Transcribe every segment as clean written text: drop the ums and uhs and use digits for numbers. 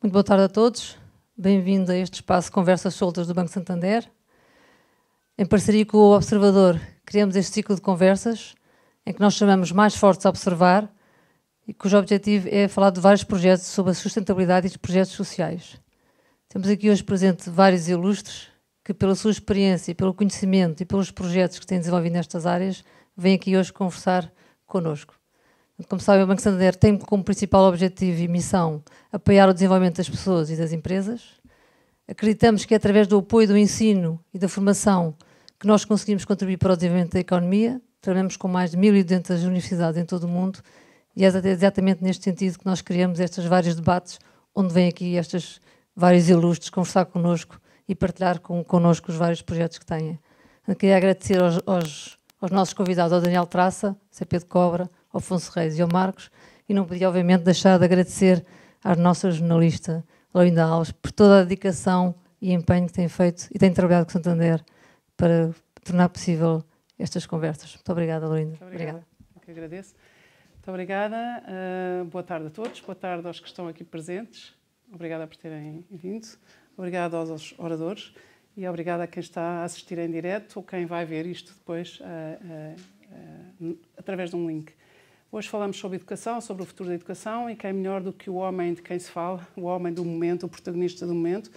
Muito boa tarde a todos. Bem-vindo a este espaço Conversas Soltas do Banco Santander. Em parceria com o Observador, criamos este ciclo de conversas em que nós chamamos Mais Fortes a Observar e cujo objetivo é falar de vários projetos sobre a sustentabilidade e os projetos sociais. Temos aqui hoje presente vários ilustres que, pela sua experiência, pelo conhecimento e pelos projetos que têm desenvolvido nestas áreas, vêm aqui hoje conversar connosco. Como sabem, o Banco Santander tem como principal objetivo e missão apoiar o desenvolvimento das pessoas e das empresas. Acreditamos que é através do apoio do ensino e da formação que nós conseguimos contribuir para o desenvolvimento da economia. Trabalhamos com mais de 1.200 universidades em todo o mundo e é exatamente neste sentido que nós criamos estes vários debates, onde vêm aqui estes vários ilustres conversar connosco e partilhar connosco os vários projetos que têm. Eu queria agradecer aos nossos convidados, ao Daniel Traça, ao Pedro Cobra, ao Afonso Reis e ao Marcos, e não podia, obviamente, deixar de agradecer à nossa jornalista, Laurinda Alves, por toda a dedicação e empenho que tem feito e tem trabalhado com o Santander para tornar possível estas conversas. Muito obrigada, Laurinda. Muito obrigada. Eu que agradeço. Muito obrigada. Boa tarde a todos. Boa tarde aos que estão aqui presentes. Obrigada por terem vindo. Obrigada aos oradores e obrigada a quem está a assistir em direto ou quem vai ver isto depois através de um link. Hoje falamos sobre educação, sobre o futuro da educação e quem melhor do que o homem de quem se fala, o homem do momento, o protagonista do momento,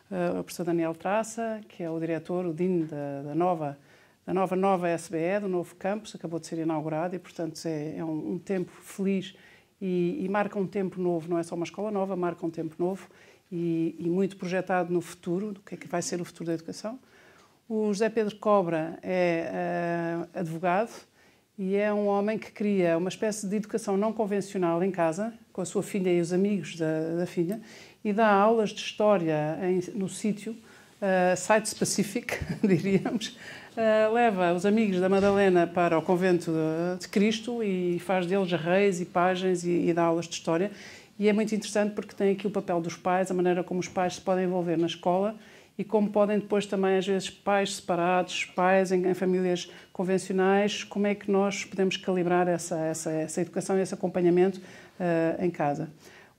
o professor Daniel Traça, que é o diretor, o dean da nova SBE, do novo campus, acabou de ser inaugurado e, portanto, é um tempo feliz e marca um tempo novo, não é só uma escola nova, marca um tempo novo e muito projetado no futuro, do que é que vai ser o futuro da educação. O José Pedro Cobra é advogado e é um homem que cria uma espécie de educação não convencional em casa, com a sua filha e os amigos da filha, e dá aulas de história no sítio, site-specific, diríamos. Leva os amigos da Madalena para o convento de Cristo e faz deles reis e pajens e dá aulas de história. E é muito interessante porque tem aqui o papel dos pais, a maneira como os pais se podem envolver na escola e como podem depois também, às vezes, pais separados, pais em famílias convencionais, como é que nós podemos calibrar essa educação e esse acompanhamento em casa.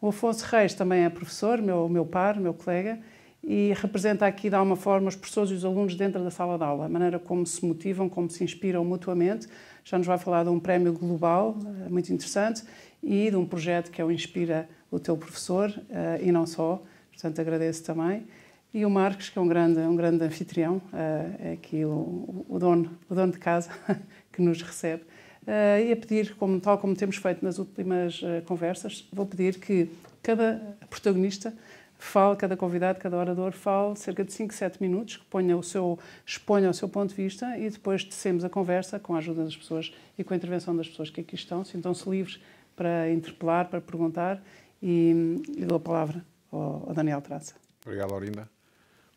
O Afonso Reis também é professor, meu par, meu colega, e representa aqui, de alguma forma, os professores e os alunos dentro da sala de aula, a maneira como se motivam, como se inspiram mutuamente. Já nos vai falar de um prémio global, muito interessante, e de um projeto que é o Inspira o Teu Professor, e não só, portanto agradeço também. E o Marcos, que é um grande anfitrião, é aqui o dono de casa que nos recebe. E a pedir, tal como temos feito nas últimas conversas, vou pedir que cada protagonista fale, cada convidado, cada orador fale cerca de 5, 7 minutos, que exponha o seu ponto de vista e depois tecemos a conversa com a ajuda das pessoas e com a intervenção das pessoas que aqui estão. Sintam-se livres para interpelar, para perguntar e dou a palavra ao Daniel Traça. Obrigado, Laurinda.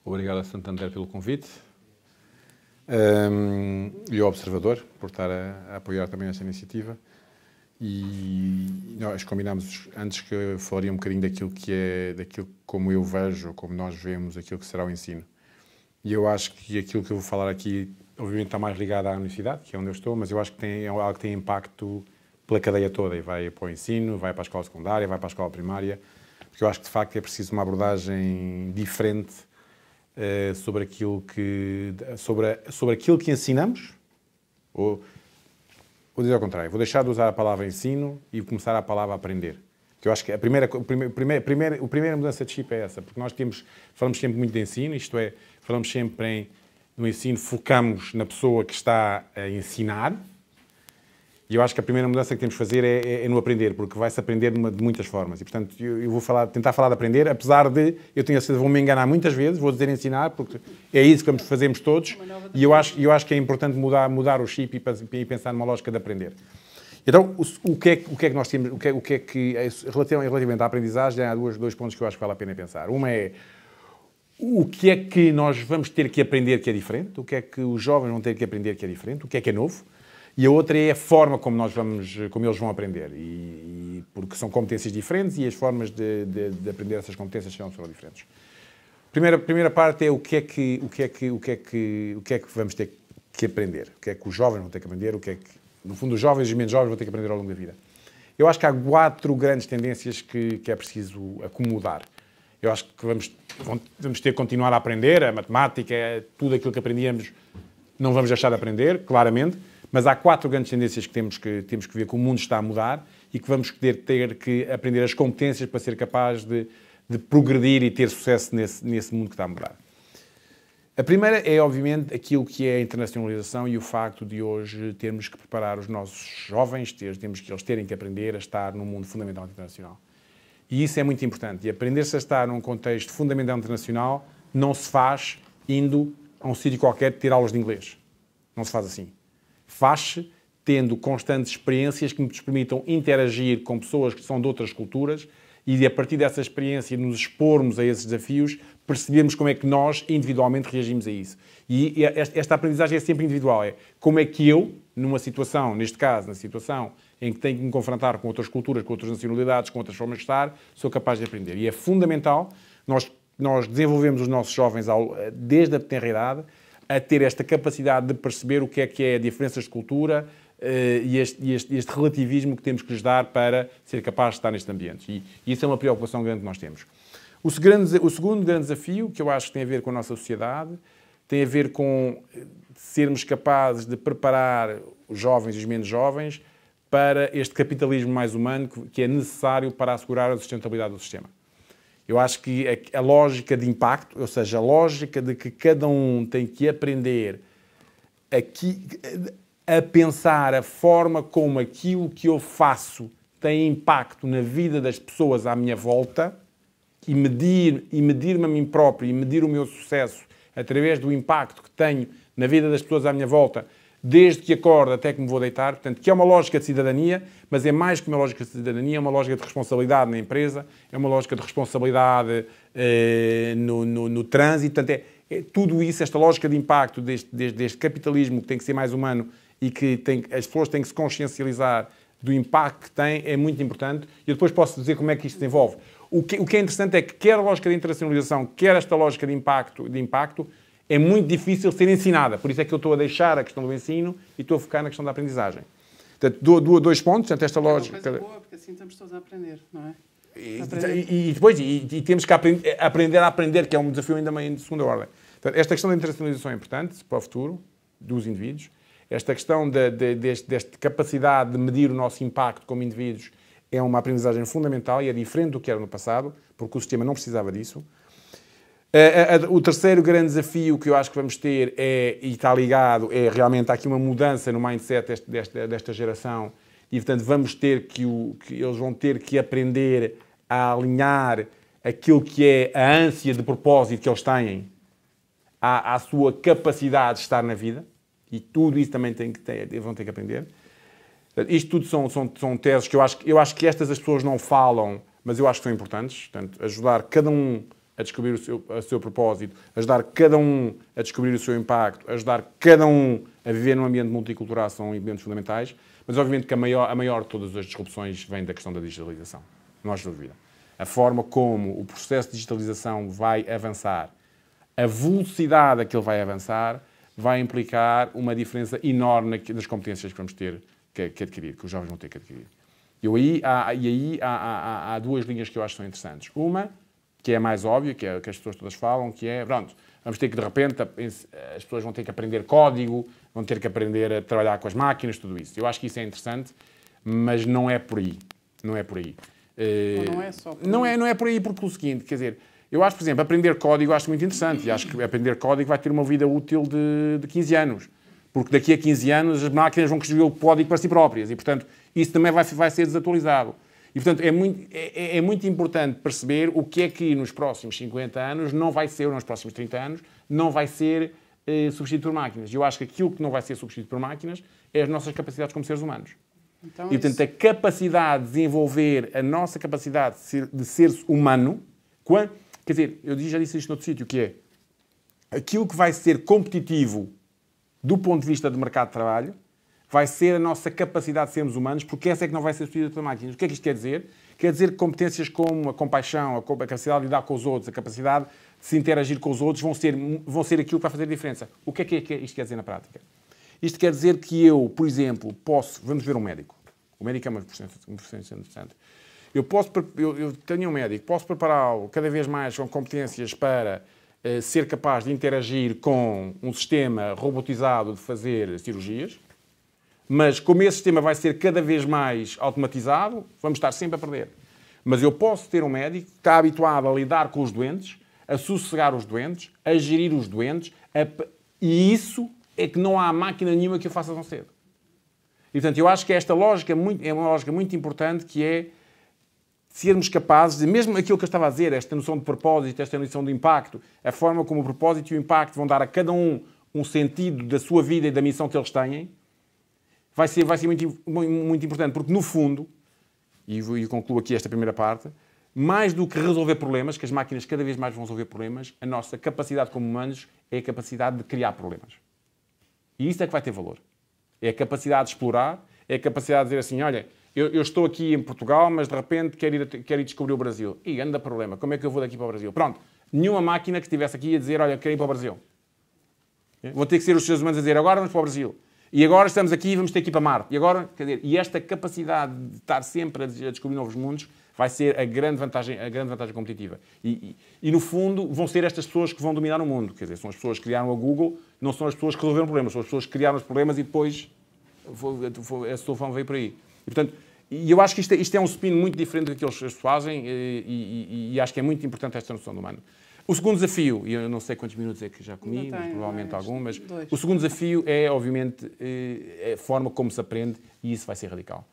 Obrigado a Santander pelo convite e ao Observador por estar a apoiar também esta iniciativa. E nós combinámos antes que eu falaria um bocadinho daquilo como eu vejo, como nós vemos aquilo que será o ensino. E eu acho que aquilo que eu vou falar aqui, obviamente, está mais ligado à universidade, que é onde eu estou, mas eu acho que é algo que tem impacto pela cadeia toda e vai para o ensino, vai para a escola secundária, vai para a escola primária, porque eu acho que de facto é preciso uma abordagem diferente sobre aquilo que ensinamos, ou vou dizer ao contrário, vou deixar de usar a palavra ensino e começar a palavra aprender. Porque eu acho que a primeira mudança de chip é essa, porque nós falamos sempre muito de ensino, isto é, falamos sempre no ensino, focamos na pessoa que está a ensinar, e eu acho que a primeira mudança que temos de fazer é no aprender, porque vai-se aprender de muitas formas. E, portanto, eu vou tentar falar de aprender, apesar de, eu tenho a certeza, vou-me enganar muitas vezes, vou dizer ensinar, porque é isso que fazemos todos, e eu acho que é importante mudar o chip e pensar numa lógica de aprender. Então, o que é que nós temos, relativamente à aprendizagem, há dois pontos que eu acho que vale a pena pensar. Uma é, o que é que nós vamos ter que aprender que é diferente, o que é que os jovens vão ter que aprender que é diferente, o que é novo. E a outra é a forma como eles vão aprender, porque são competências diferentes e as formas de aprender essas competências serão diferentes. Primeira parte é o que é que vamos ter que aprender, o que é que os jovens vão ter que aprender, no fundo os jovens e os menos jovens vão ter que aprender ao longo da vida. Eu acho que há 4 grandes tendências que é preciso acomodar. Eu acho que vamos ter que continuar a aprender, a matemática, tudo aquilo que aprendíamos, não vamos deixar de aprender, claramente, mas há 4 grandes tendências que temos que ver que o mundo está a mudar e que vamos ter que aprender as competências para ser capaz de progredir e ter sucesso nesse mundo que está a mudar. A primeira é, obviamente, aquilo que é a internacionalização e o facto de hoje termos que preparar os nossos jovens, temos que eles terem que aprender a estar num mundo fundamentalmente internacional. E isso é muito importante. E aprender-se a estar num contexto fundamentalmente internacional não se faz indo a um sítio qualquer ter aulas de inglês. Não se faz assim. Faz-se tendo constantes experiências que nos permitam interagir com pessoas que são de outras culturas e, a partir dessa experiência, nos expormos a esses desafios, percebemos como é que nós, individualmente, reagimos a isso. E esta aprendizagem é sempre individual. É como é que eu, numa situação, neste caso, na situação em que tenho que me confrontar com outras culturas, com outras nacionalidades, com outras formas de estar, sou capaz de aprender. E é fundamental nós desenvolvemos os nossos jovens, desde a tenra idade, a ter esta capacidade de perceber o que é diferenças de cultura e este relativismo que temos que lhes dar para ser capaz de estar neste ambiente. E isso é uma preocupação grande que nós temos. O segundo grande desafio, que eu acho que tem a ver com a nossa sociedade, tem a ver com sermos capazes de preparar os jovens e os menos jovens para este capitalismo mais humano que é necessário para assegurar a sustentabilidade do sistema. Eu acho que a lógica de impacto, ou seja, a lógica de que cada um tem que aprender a pensar a forma como aquilo que eu faço tem impacto na vida das pessoas à minha volta e medir-me a mim próprio e medir o meu sucesso através do impacto que tenho na vida das pessoas à minha volta, desde que acordo até que me vou deitar. Portanto, que é uma lógica de cidadania, mas é mais que uma lógica de cidadania, é uma lógica de responsabilidade na empresa, é uma lógica de responsabilidade no trânsito. Portanto, é tudo isso, esta lógica de impacto deste capitalismo que tem que ser mais humano e que as pessoas têm que se consciencializar do impacto que tem, é muito importante. E eu depois posso dizer como é que isto se desenvolve. O que é interessante é que quer a lógica de internacionalização, quer esta lógica de impacto é muito difícil ser ensinada. Por isso é que eu estou a deixar a questão do ensino e estou a focar na questão da aprendizagem. Portanto, dou 2 pontos. Portanto, esta lógica... É uma coisa boa, porque assim estamos todos a aprender, não é? E depois temos que aprender a aprender, que é um desafio ainda meio de segunda ordem. Portanto, esta questão da internacionalização é importante para o futuro dos indivíduos. Esta questão desta capacidade de medir o nosso impacto como indivíduos é uma aprendizagem fundamental e é diferente do que era no passado, porque o sistema não precisava disso. O terceiro grande desafio que eu acho que vamos ter e está ligado, é realmente há aqui uma mudança no mindset desta geração e, portanto, vamos ter eles vão ter que aprender a alinhar aquilo que é a ânsia de propósito que eles têm à sua capacidade de estar na vida, e tudo isso também vão ter que aprender. Isto tudo são teses que eu acho que estas as pessoas não falam, mas eu acho que são importantes. Portanto, ajudar cada um a descobrir o seu propósito, ajudar cada um a descobrir o seu impacto, ajudar cada um a viver num ambiente multicultural são elementos fundamentais, mas obviamente que a maior de todas as disrupções vem da questão da digitalização. Não há dúvida. A forma como o processo de digitalização vai avançar, a velocidade a que ele vai avançar, vai implicar uma diferença enorme nas competências que vamos ter que adquirir, que os jovens vão ter que adquirir. E aí há 2 linhas que eu acho que são interessantes. Uma, que é a mais óbvia, que é a que as pessoas todas falam, que é, pronto, vamos ter que, de repente, as pessoas vão ter que aprender código, vão ter que aprender a trabalhar com as máquinas, tudo isso. Eu acho que isso é interessante, mas não é por aí. Não é por aí. Não é só por aí. Não é por aí, porque o seguinte, quer dizer, eu acho, por exemplo, aprender código eu acho muito interessante, e acho que aprender código vai ter uma vida útil de 15 anos, porque daqui a 15 anos as máquinas vão escrever o código para si próprias, e, portanto, isso também vai ser desatualizado. E, portanto, é muito importante perceber o que é que nos próximos 50 anos não vai ser, ou nos próximos 30 anos, não vai ser substituído por máquinas. E eu acho que aquilo que não vai ser substituído por máquinas é as nossas capacidades como seres humanos. Então, e, portanto, a capacidade de desenvolver a nossa capacidade de ser humano, quer dizer, eu já disse isto noutro sítio, que é aquilo que vai ser competitivo do ponto de vista do mercado de trabalho vai ser a nossa capacidade de sermos humanos, porque essa é que não vai ser substituída por máquinas. O que é que isto quer dizer? Quer dizer que competências como a compaixão, a capacidade de lidar com os outros, a capacidade de se interagir com os outros vão ser aquilo que vai fazer a diferença. O que é que isto quer dizer na prática? Isto quer dizer que eu, por exemplo, vamos ver um médico. O médico é uma profissão interessante. eu tenho um médico, posso prepará-lo cada vez mais com competências para ser capaz de interagir com um sistema robotizado de fazer cirurgias, mas como esse sistema vai ser cada vez mais automatizado, vamos estar sempre a perder. Mas eu posso ter um médico que está habituado a lidar com os doentes, a sossegar os doentes, a gerir os doentes, e isso é que não há máquina nenhuma que o faça tão cedo. E, portanto, eu acho que esta lógica é uma lógica muito importante, que é sermos capazes de, mesmo aquilo que eu estava a dizer, esta noção de propósito, esta noção de impacto, a forma como o propósito e o impacto vão dar a cada um sentido da sua vida e da missão que eles têm, vai ser muito importante, porque no fundo, e concluo aqui esta primeira parte, mais do que resolver problemas, que as máquinas cada vez mais vão resolver problemas, a nossa capacidade como humanos é a capacidade de criar problemas. E isso é que vai ter valor. É a capacidade de explorar, é a capacidade de dizer assim, olha, eu estou aqui em Portugal, mas de repente quero ir descobrir o Brasil. E anda problema, como é que eu vou daqui para o Brasil? Pronto, nenhuma máquina que estivesse aqui a dizer, olha, quero ir para o Brasil. Vão ter que ser os seres humanos a dizer, agora vamos para o Brasil. E agora estamos aqui e vamos ter que ir para Marte. E agora, quer dizer, e esta capacidade de estar sempre a descobrir novos mundos vai ser a grande vantagem competitiva. E no fundo, vão ser estas pessoas que vão dominar o mundo. Quer dizer, são as pessoas que criaram a Google, não são as pessoas que resolveram problemas, são as pessoas que criaram os problemas e depois a solução veio por aí. E, portanto, eu acho que isto é um spin muito diferente do que eles fazem e acho que é muito importante esta noção do humano. O segundo desafio, e eu não sei quantos minutos é que já comi, mas provavelmente algum, mas o segundo desafio é, obviamente, a forma como se aprende, e isso vai ser radical.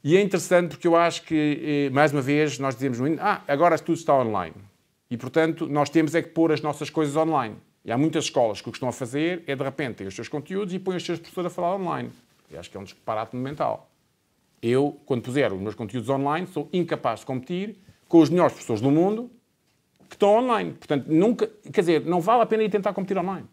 E é interessante porque eu acho que, mais uma vez, nós dizemos muito, agora tudo está online. E, portanto, nós temos é que pôr as nossas coisas online. E há muitas escolas que o que estão a fazer é, de repente, ter os seus conteúdos e põem os seus professores a falar online. E acho que é um disparate mental. Eu, quando puser os meus conteúdos online, sou incapaz de competir com os melhores professores do mundo que estão online. Portanto, não vale a pena ir tentar competir online.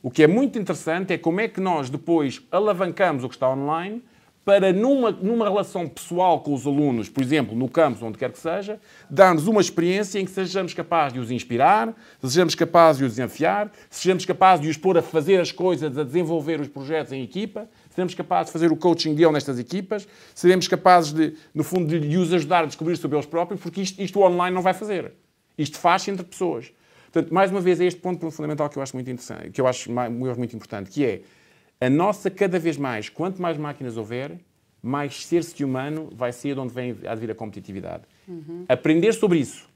O que é muito interessante é como é que nós depois alavancamos o que está online para, numa relação pessoal com os alunos, por exemplo, no campus, onde quer que seja, darmos uma experiência em que sejamos capazes de os inspirar, sejamos capazes de os desafiar, sejamos capazes de os pôr a fazer as coisas, a desenvolver os projetos em equipa, seremos capazes de fazer o coaching dele nestas equipas, seremos capazes, no fundo, de os ajudar a descobrir sobre eles próprios, porque isto online não vai fazer. Isto faz-se entre pessoas. Portanto, mais uma vez, é este ponto fundamental que eu acho muito interessante, que eu acho muito importante, que é a nossa, cada vez mais, quanto mais máquinas houver, mais ser-se humano vai ser de onde há de vir a competitividade. Aprender sobre isso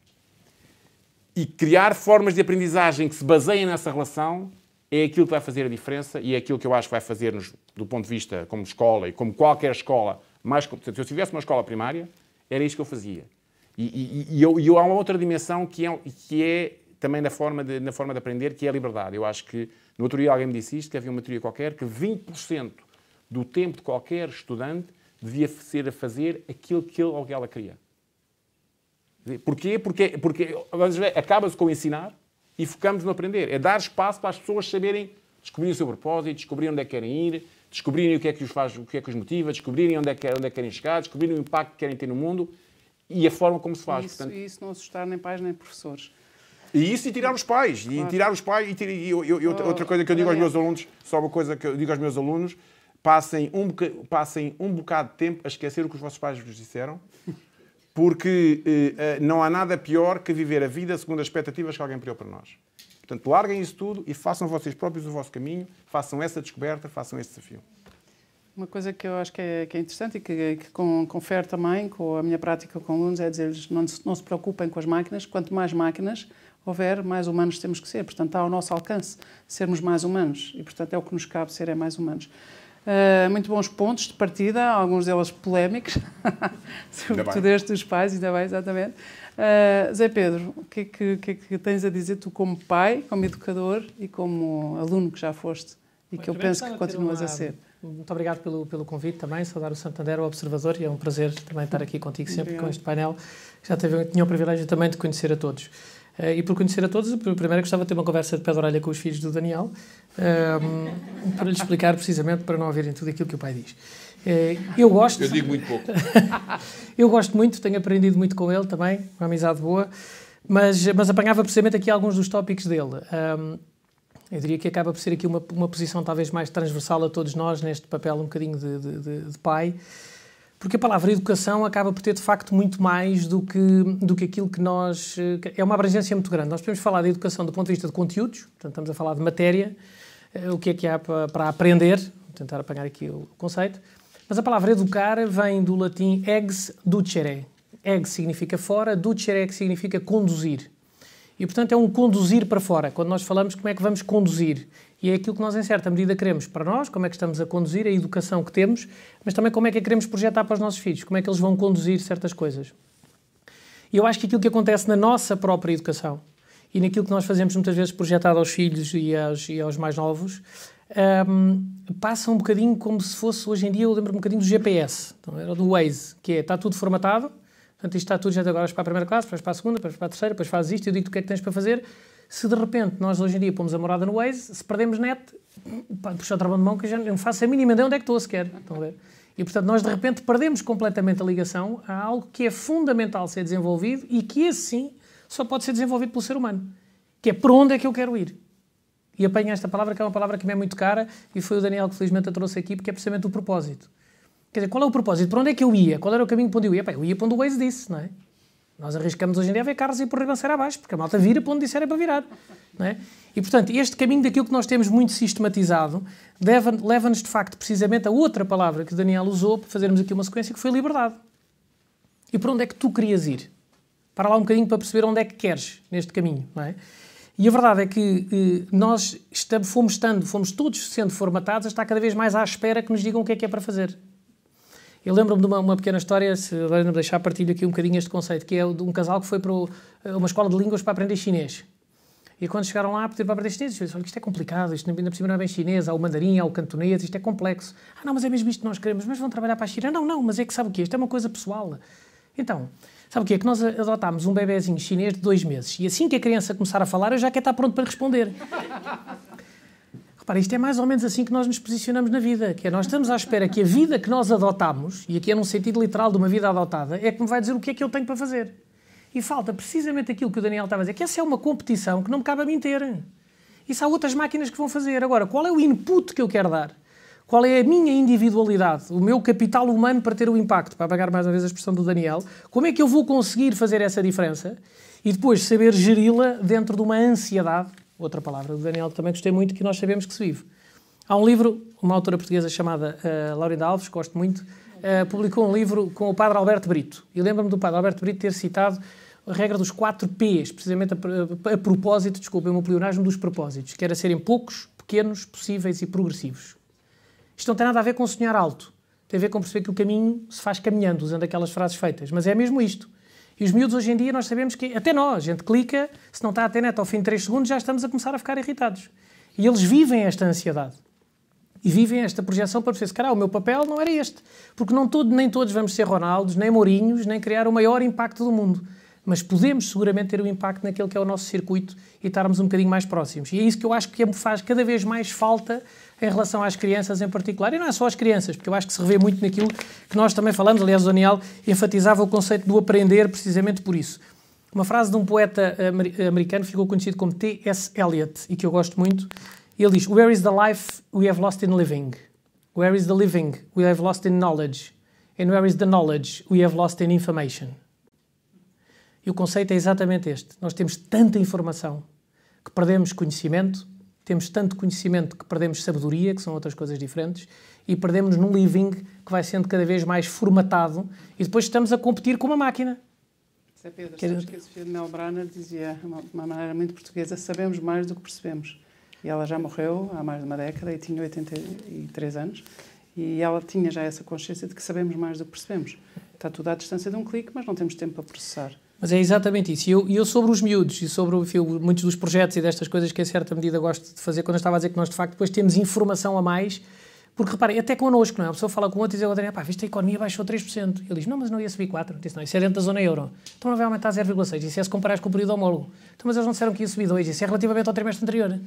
e criar formas de aprendizagem que se baseiem nessa relação é aquilo que vai fazer a diferença e é aquilo que eu acho que vai fazer-nos, do ponto de vista como escola e como qualquer escola, se eu tivesse uma escola primária, era isto que eu fazia. E há uma outra dimensão que é também na forma de aprender, que é a liberdade. Eu acho que, no outro dia alguém me disse isto, que havia uma teoria qualquer, que 20% do tempo de qualquer estudante devia ser a fazer aquilo que ele ou ela queria. Porquê? Porque acaba-se com o ensinar e focamos no aprender. É dar espaço para as pessoas saberem, descobrir o seu propósito, descobrir onde é que querem ir, descobrirem o que é que os faz, o que é que os motiva, descobrirem onde é que querem chegar, descobrirem o impacto que querem ter no mundo e a forma como se faz. Portanto, isso não assustar nem pais nem professores. E isso e tirar os pais. Claro. E tirar os pais. Outra coisa que eu digo aos meus alunos, só uma coisa que eu digo aos meus alunos, passem um bocado de tempo a esquecer o que os vossos pais vos disseram, porque não há nada pior que viver a vida segundo as expectativas que alguém criou para nós. Portanto, larguem isso tudo e façam vocês próprios o vosso caminho, façam essa descoberta, façam esse desafio. Uma coisa que eu acho que é interessante e que confere também com a minha prática com alunos é dizer-lhes não se preocupem com as máquinas, quanto mais máquinas houver, mais humanos temos que ser. Portanto, está ao nosso alcance sermos mais humanos e, portanto, é o que nos cabe ser mais humanos. Muito bons pontos de partida, alguns deles polémicos, sobretudo este dos pais, ainda bem, exatamente. Zé Pedro, o que é que tens a dizer tu como pai, como educador e como aluno que já foste e que eu penso que continuas a ser? Muito obrigado pelo convite também, saudar o Santander, o Observador, e é um prazer também estar aqui contigo sempre com este painel. Já tinha o privilégio também de conhecer a todos. E por conhecer a todos, primeiro gostava de ter uma conversa de pé de orelha com os filhos do Daniel, para lhes explicar precisamente, para não ouvirem tudo aquilo que o pai diz. Eu digo muito pouco. Eu gosto muito, tenho aprendido muito com ele também, uma amizade boa, mas apanhava precisamente aqui alguns dos tópicos dele. Eu diria que acaba por ser aqui uma posição talvez mais transversal a todos nós, neste papel um bocadinho de pai, Porque a palavra educação acaba por ter, de facto, muito mais do que aquilo que nós... É uma abrangência muito grande. Nós podemos falar de educação do ponto de vista de conteúdos, portanto, estamos a falar de matéria, o que há para aprender, vou tentar apanhar aqui o conceito, mas a palavra educar vem do latim ex ducere. Ex significa fora, ducere que significa conduzir. E, portanto, é um conduzir para fora. Quando nós falamos como é que vamos conduzir, e é aquilo que nós, em certa medida, queremos para nós, como é que estamos a conduzir, a educação que temos, mas também como é que a queremos projetar para os nossos filhos, como é que eles vão conduzir certas coisas. E eu acho que aquilo que acontece na nossa própria educação e naquilo que nós fazemos muitas vezes projetado aos filhos e aos mais novos, passa um bocadinho como se fosse, hoje em dia, eu lembro um bocadinho do GPS, então, era do Waze, que é, está tudo formatado, portanto, isto está tudo, já agora vais para a primeira classe, depois para a segunda, depois para a terceira, depois fazes isto, eu digo-te o que é que tens para fazer. Se de repente nós hoje em dia pomos a morada no Waze, se perdemos net, puxa o travão de mão que eu já não faço a mínima ideia onde é que estou sequer. Estão a ver? E portanto nós de repente perdemos completamente a ligação a algo que é fundamental ser desenvolvido e que esse sim só pode ser desenvolvido pelo ser humano. Que é para onde é que eu quero ir. E apanho esta palavra que é uma palavra que me é muito cara e foi o Daniel que felizmente a trouxe aqui porque é precisamente o propósito. Quer dizer, qual é o propósito? Para onde é que eu ia? Qual era o caminho para onde eu ia? Eu ia para onde o Waze disse, não é? Nós arriscamos hoje em dia a ver carros e ir por ribanceira abaixo, porque a malta vira para onde disser é para virar. Não é? E, portanto, este caminho daquilo que nós temos muito sistematizado leva-nos, de facto, precisamente a outra palavra que o Daniel usou para fazermos aqui uma sequência, que foi liberdade. E para onde é que tu querias ir? Para lá um bocadinho para perceber onde é que queres neste caminho. Não é? E a verdade é que nós fomos todos sendo formatados a estar cada vez mais à espera que nos digam o que é para fazer. Eu lembro-me de uma pequena história, se agora me deixar partilho aqui um bocadinho este conceito, que é de um casal que foi para uma escola de línguas para aprender chinês. E quando chegaram lá a pedir para aprender chinês, eu disse, olha, isto é complicado, isto ainda por cima não é bem chinês, há o mandarim, há o cantonês, isto é complexo. Ah, não, mas é mesmo isto que nós queremos, mas vão trabalhar para a China? Não, mas é que sabe o quê? Isto é uma coisa pessoal. Então, sabe o quê? É que nós adotámos um bebezinho chinês de 2 meses e assim que a criança começar a falar, eu já quero estar pronto para responder. Repara, isto é mais ou menos assim que nós nos posicionamos na vida, que é nós estamos à espera que a vida que nós adotamos, e aqui é num sentido literal de uma vida adotada, é que me vai dizer o que é que eu tenho para fazer. E falta precisamente aquilo que o Daniel estava a dizer, que essa é uma competição que não me cabe a mim ter. Isso há outras máquinas que vão fazer. Agora, qual é o input que eu quero dar? Qual é a minha individualidade, o meu capital humano para ter o impacto? Para apagar mais uma vez a expressão do Daniel, como é que eu vou conseguir fazer essa diferença e depois saber geri-la dentro de uma ansiedade? Outra palavra do Daniel que também gostei muito, que nós sabemos que se vive. Há um livro, uma autora portuguesa chamada Laurinda Alves, gosto muito, publicou um livro com o padre Alberto Brito. E lembro-me do padre Alberto Brito ter citado a regra dos 4 P's, precisamente a propósito, desculpem, o pleonasmo dos propósitos, que era serem poucos, pequenos, possíveis e progressivos. Isto não tem nada a ver com sonhar alto. Tem a ver com perceber que o caminho se faz caminhando, usando aquelas frases feitas. Mas é mesmo isto. E os miúdos hoje em dia nós sabemos que, até nós, a gente clica, se não está a ter net ao fim de 3 segundos, já estamos a começar a ficar irritados. E eles vivem esta ansiedade. E vivem esta projeção para perceber, se calhar o meu papel não era este. Porque nem todos vamos ser Ronaldos, nem Mourinhos, nem criar o maior impacto do mundo. Mas podemos seguramente ter um impacto naquele que é o nosso circuito e estarmos um bocadinho mais próximos. E é isso que eu acho que faz cada vez mais falta em relação às crianças em particular. E não é só às crianças, porque eu acho que se revê muito naquilo que nós também falamos. Aliás, o Daniel enfatizava o conceito do aprender precisamente por isso. Uma frase de um poeta americano ficou conhecido como T.S. Eliot e que eu gosto muito. Ele diz, "Where is the life we have lost in living? Where is the living we have lost in knowledge? And where is the knowledge we have lost in information?" E o conceito é exatamente este. Nós temos tanta informação que perdemos conhecimento, temos tanto conhecimento que perdemos sabedoria, que são outras coisas diferentes, e perdemos num living que vai sendo cada vez mais formatado e depois estamos a competir com uma máquina. Zé Pedro, sabes que a Sofia de Melbrana dizia, de uma maneira muito portuguesa, sabemos mais do que percebemos. E ela já morreu há mais de uma década e tinha 83 anos, e ela tinha já essa consciência de que sabemos mais do que percebemos. Está tudo à distância de um clique, mas não temos tempo para processar. Mas é exatamente isso. E eu sobre os miúdos e sobre muitos dos projetos e destas coisas que, em certa medida, gosto de fazer, quando eu estava a dizer que nós, de facto, depois temos informação a mais, porque, reparem, até connosco, não é? A pessoa fala com outro e diz ao Adriano, pá, viste a economia baixou 3%. Ele diz, não, mas não ia subir 4%. Eu disse, não, isso é dentro da zona euro. Então não vai aumentar 0,6%. Isso é se comparares com o período homólogo. Então, mas eles não disseram que ia subir 2%. Isso é relativamente ao trimestre anterior.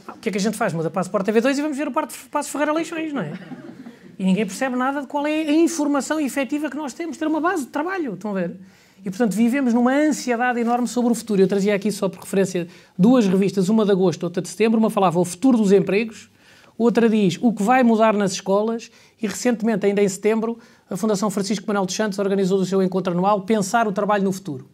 O que é que a gente faz? Muda para a Sport TV2 e vamos ver o Paços Ferreira Leixões, não é? E ninguém percebe nada de qual é a informação efetiva que nós temos. Ter uma base de trabalho, estão a ver? E, portanto, vivemos numa ansiedade enorme sobre o futuro. Eu trazia aqui só por referência 2 revistas, uma de agosto, outra de setembro. Uma falava o futuro dos empregos, outra diz o que vai mudar nas escolas e, recentemente, ainda em setembro, a Fundação Francisco Manuel dos Santos organizou o seu encontro anual Pensar o Trabalho no Futuro.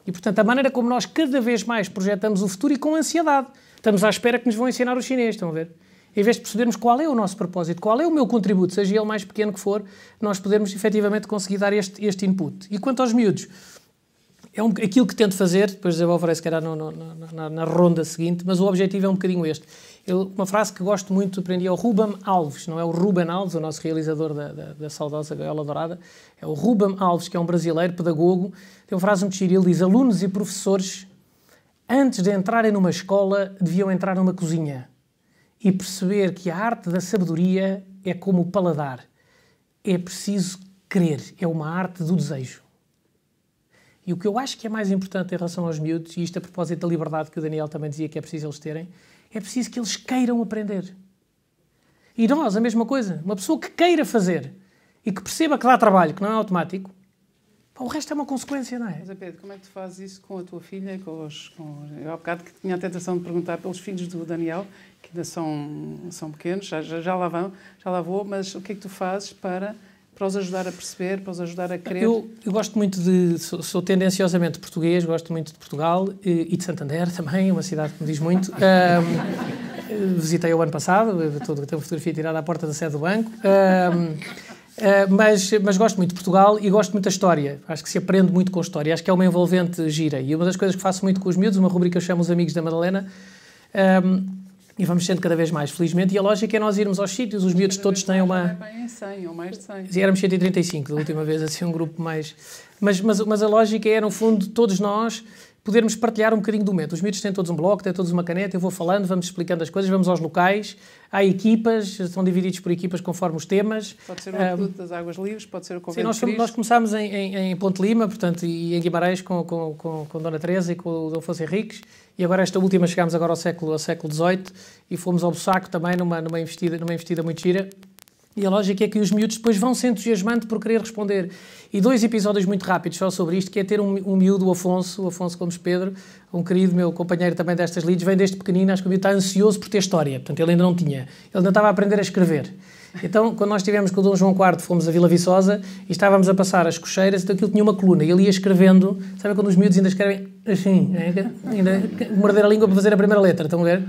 E, portanto, a maneira como nós cada vez mais projetamos o futuro e com ansiedade. Estamos à espera que nos vão ensinar os chineses, estão a ver? Em vez de percebermos qual é o nosso propósito, qual é o meu contributo, seja ele mais pequeno que for, nós podemos efetivamente conseguir dar este input. E quanto aos miúdos, aquilo que tento fazer, depois desenvolverei se calhar na ronda seguinte, mas o objetivo é um bocadinho este. Uma frase que gosto muito, aprendi ao Rubem Alves, não é o Ruben Alves, o nosso realizador da saudosa Gaiola Dourada, é o Rubem Alves, que é um brasileiro, pedagogo, tem uma frase muito gira, ele diz: alunos e professores, antes de entrarem numa escola, deviam entrar numa cozinha e perceber que a arte da sabedoria é como o paladar. É preciso querer, é uma arte do desejo. E o que eu acho que é mais importante em relação aos miúdos, e isto a propósito da liberdade que o Daniel também dizia que é preciso eles terem, é preciso que eles queiram aprender. E nós, a mesma coisa. Uma pessoa que queira fazer e que perceba que dá trabalho, que não é automático, o resto é uma consequência, não é? Mas, Pedro, como é que tu fazes isso com a tua filha? Eu há bocado que tinha a tentação de perguntar pelos filhos do Daniel, que ainda são pequenos, já lá vou, mas o que é que tu fazes para os ajudar a perceber, para os ajudar a querer? Eu gosto muito sou tendenciosamente português, gosto muito de Portugal e de Santander também, uma cidade que me diz muito. Visitei o ano passado, tenho uma fotografia tirada à porta da sede do banco. Mas gosto muito de Portugal e gosto muito da história. Acho que se aprende muito com a história. Acho que é uma envolvente gira. E uma das coisas que faço muito com os miúdos, uma rubrica que eu chamo Os Amigos da Madalena, e vamos sendo cada vez mais, felizmente, e a lógica é nós irmos aos sítios, os miúdos todos têm uma... Em 100 ou mais de 100. E éramos 135 da última vez, assim, um grupo mais... Mas a lógica é, no fundo, todos nós podermos partilhar um bocadinho do momento. Os miúdos têm todos um bloco, têm todos uma caneta, eu vou falando, vamos explicando as coisas, vamos aos locais, há equipas, são divididos por equipas conforme os temas. Pode ser o Aqueduto das Águas Livres, pode ser o Convento de Cristo. Nós começámos em Ponte Lima, portanto, e em Guimarães com Dona Teresa e com o Dom Afonso Henriques, e agora esta última chegámos agora ao século XVIII e fomos ao Bussaco também numa investida muito gira. E a lógica é que os miúdos depois vão se entusiasmando por querer responder. E 2 episódios muito rápidos só sobre isto, que é ter um miúdo, o Afonso Gomes Pedro, um querido meu companheiro também destas lides, vem desde pequenino, acho que o miúdo está ansioso por ter história. Portanto, ele ainda não tinha. Ele ainda estava a aprender a escrever. Então, quando nós estivemos com o Dom João IV, fomos a Vila Viçosa e estávamos a passar as cocheiras, então aquilo tinha uma coluna. E ele ia escrevendo, sabe quando os miúdos ainda escrevem assim, ainda morder a língua para fazer a primeira letra, estão a ver?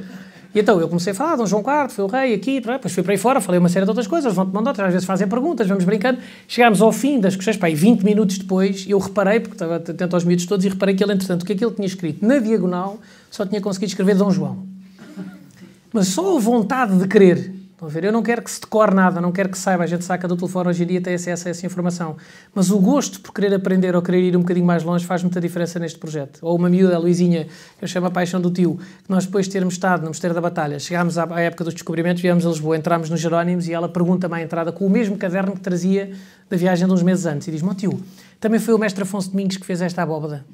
E então eu comecei a falar, Dom João IV, foi o rei aqui, depois fui para aí fora, falei uma série de outras coisas, vão tomando outras, às vezes fazem perguntas, vamos brincando. Chegámos ao fim das cocheiras, aí 20 minutos depois, eu reparei, porque estava atento aos miúdos todos, e reparei que ele, entretanto, o que é que ele tinha escrito na diagonal, só tinha conseguido escrever Dom João. Mas só a vontade de querer. Estão a ver? Eu não quero que se decore nada, não quero que saiba, a gente saca do telefone hoje em dia, tem acesso a essa informação. Mas o gosto por querer aprender ou querer ir um bocadinho mais longe faz muita diferença neste projeto. Ou uma miúda, a Luizinha, que eu chamo a paixão do tio, que nós depois de termos estado no Mosteiro da Batalha, chegámos à época dos descobrimentos, viemos a Lisboa, entramos nos Jerónimos e ela pergunta-me à entrada com o mesmo caderno que trazia da viagem de uns meses antes e diz-me: tio, também foi o mestre Afonso Domingos que fez esta abóbada.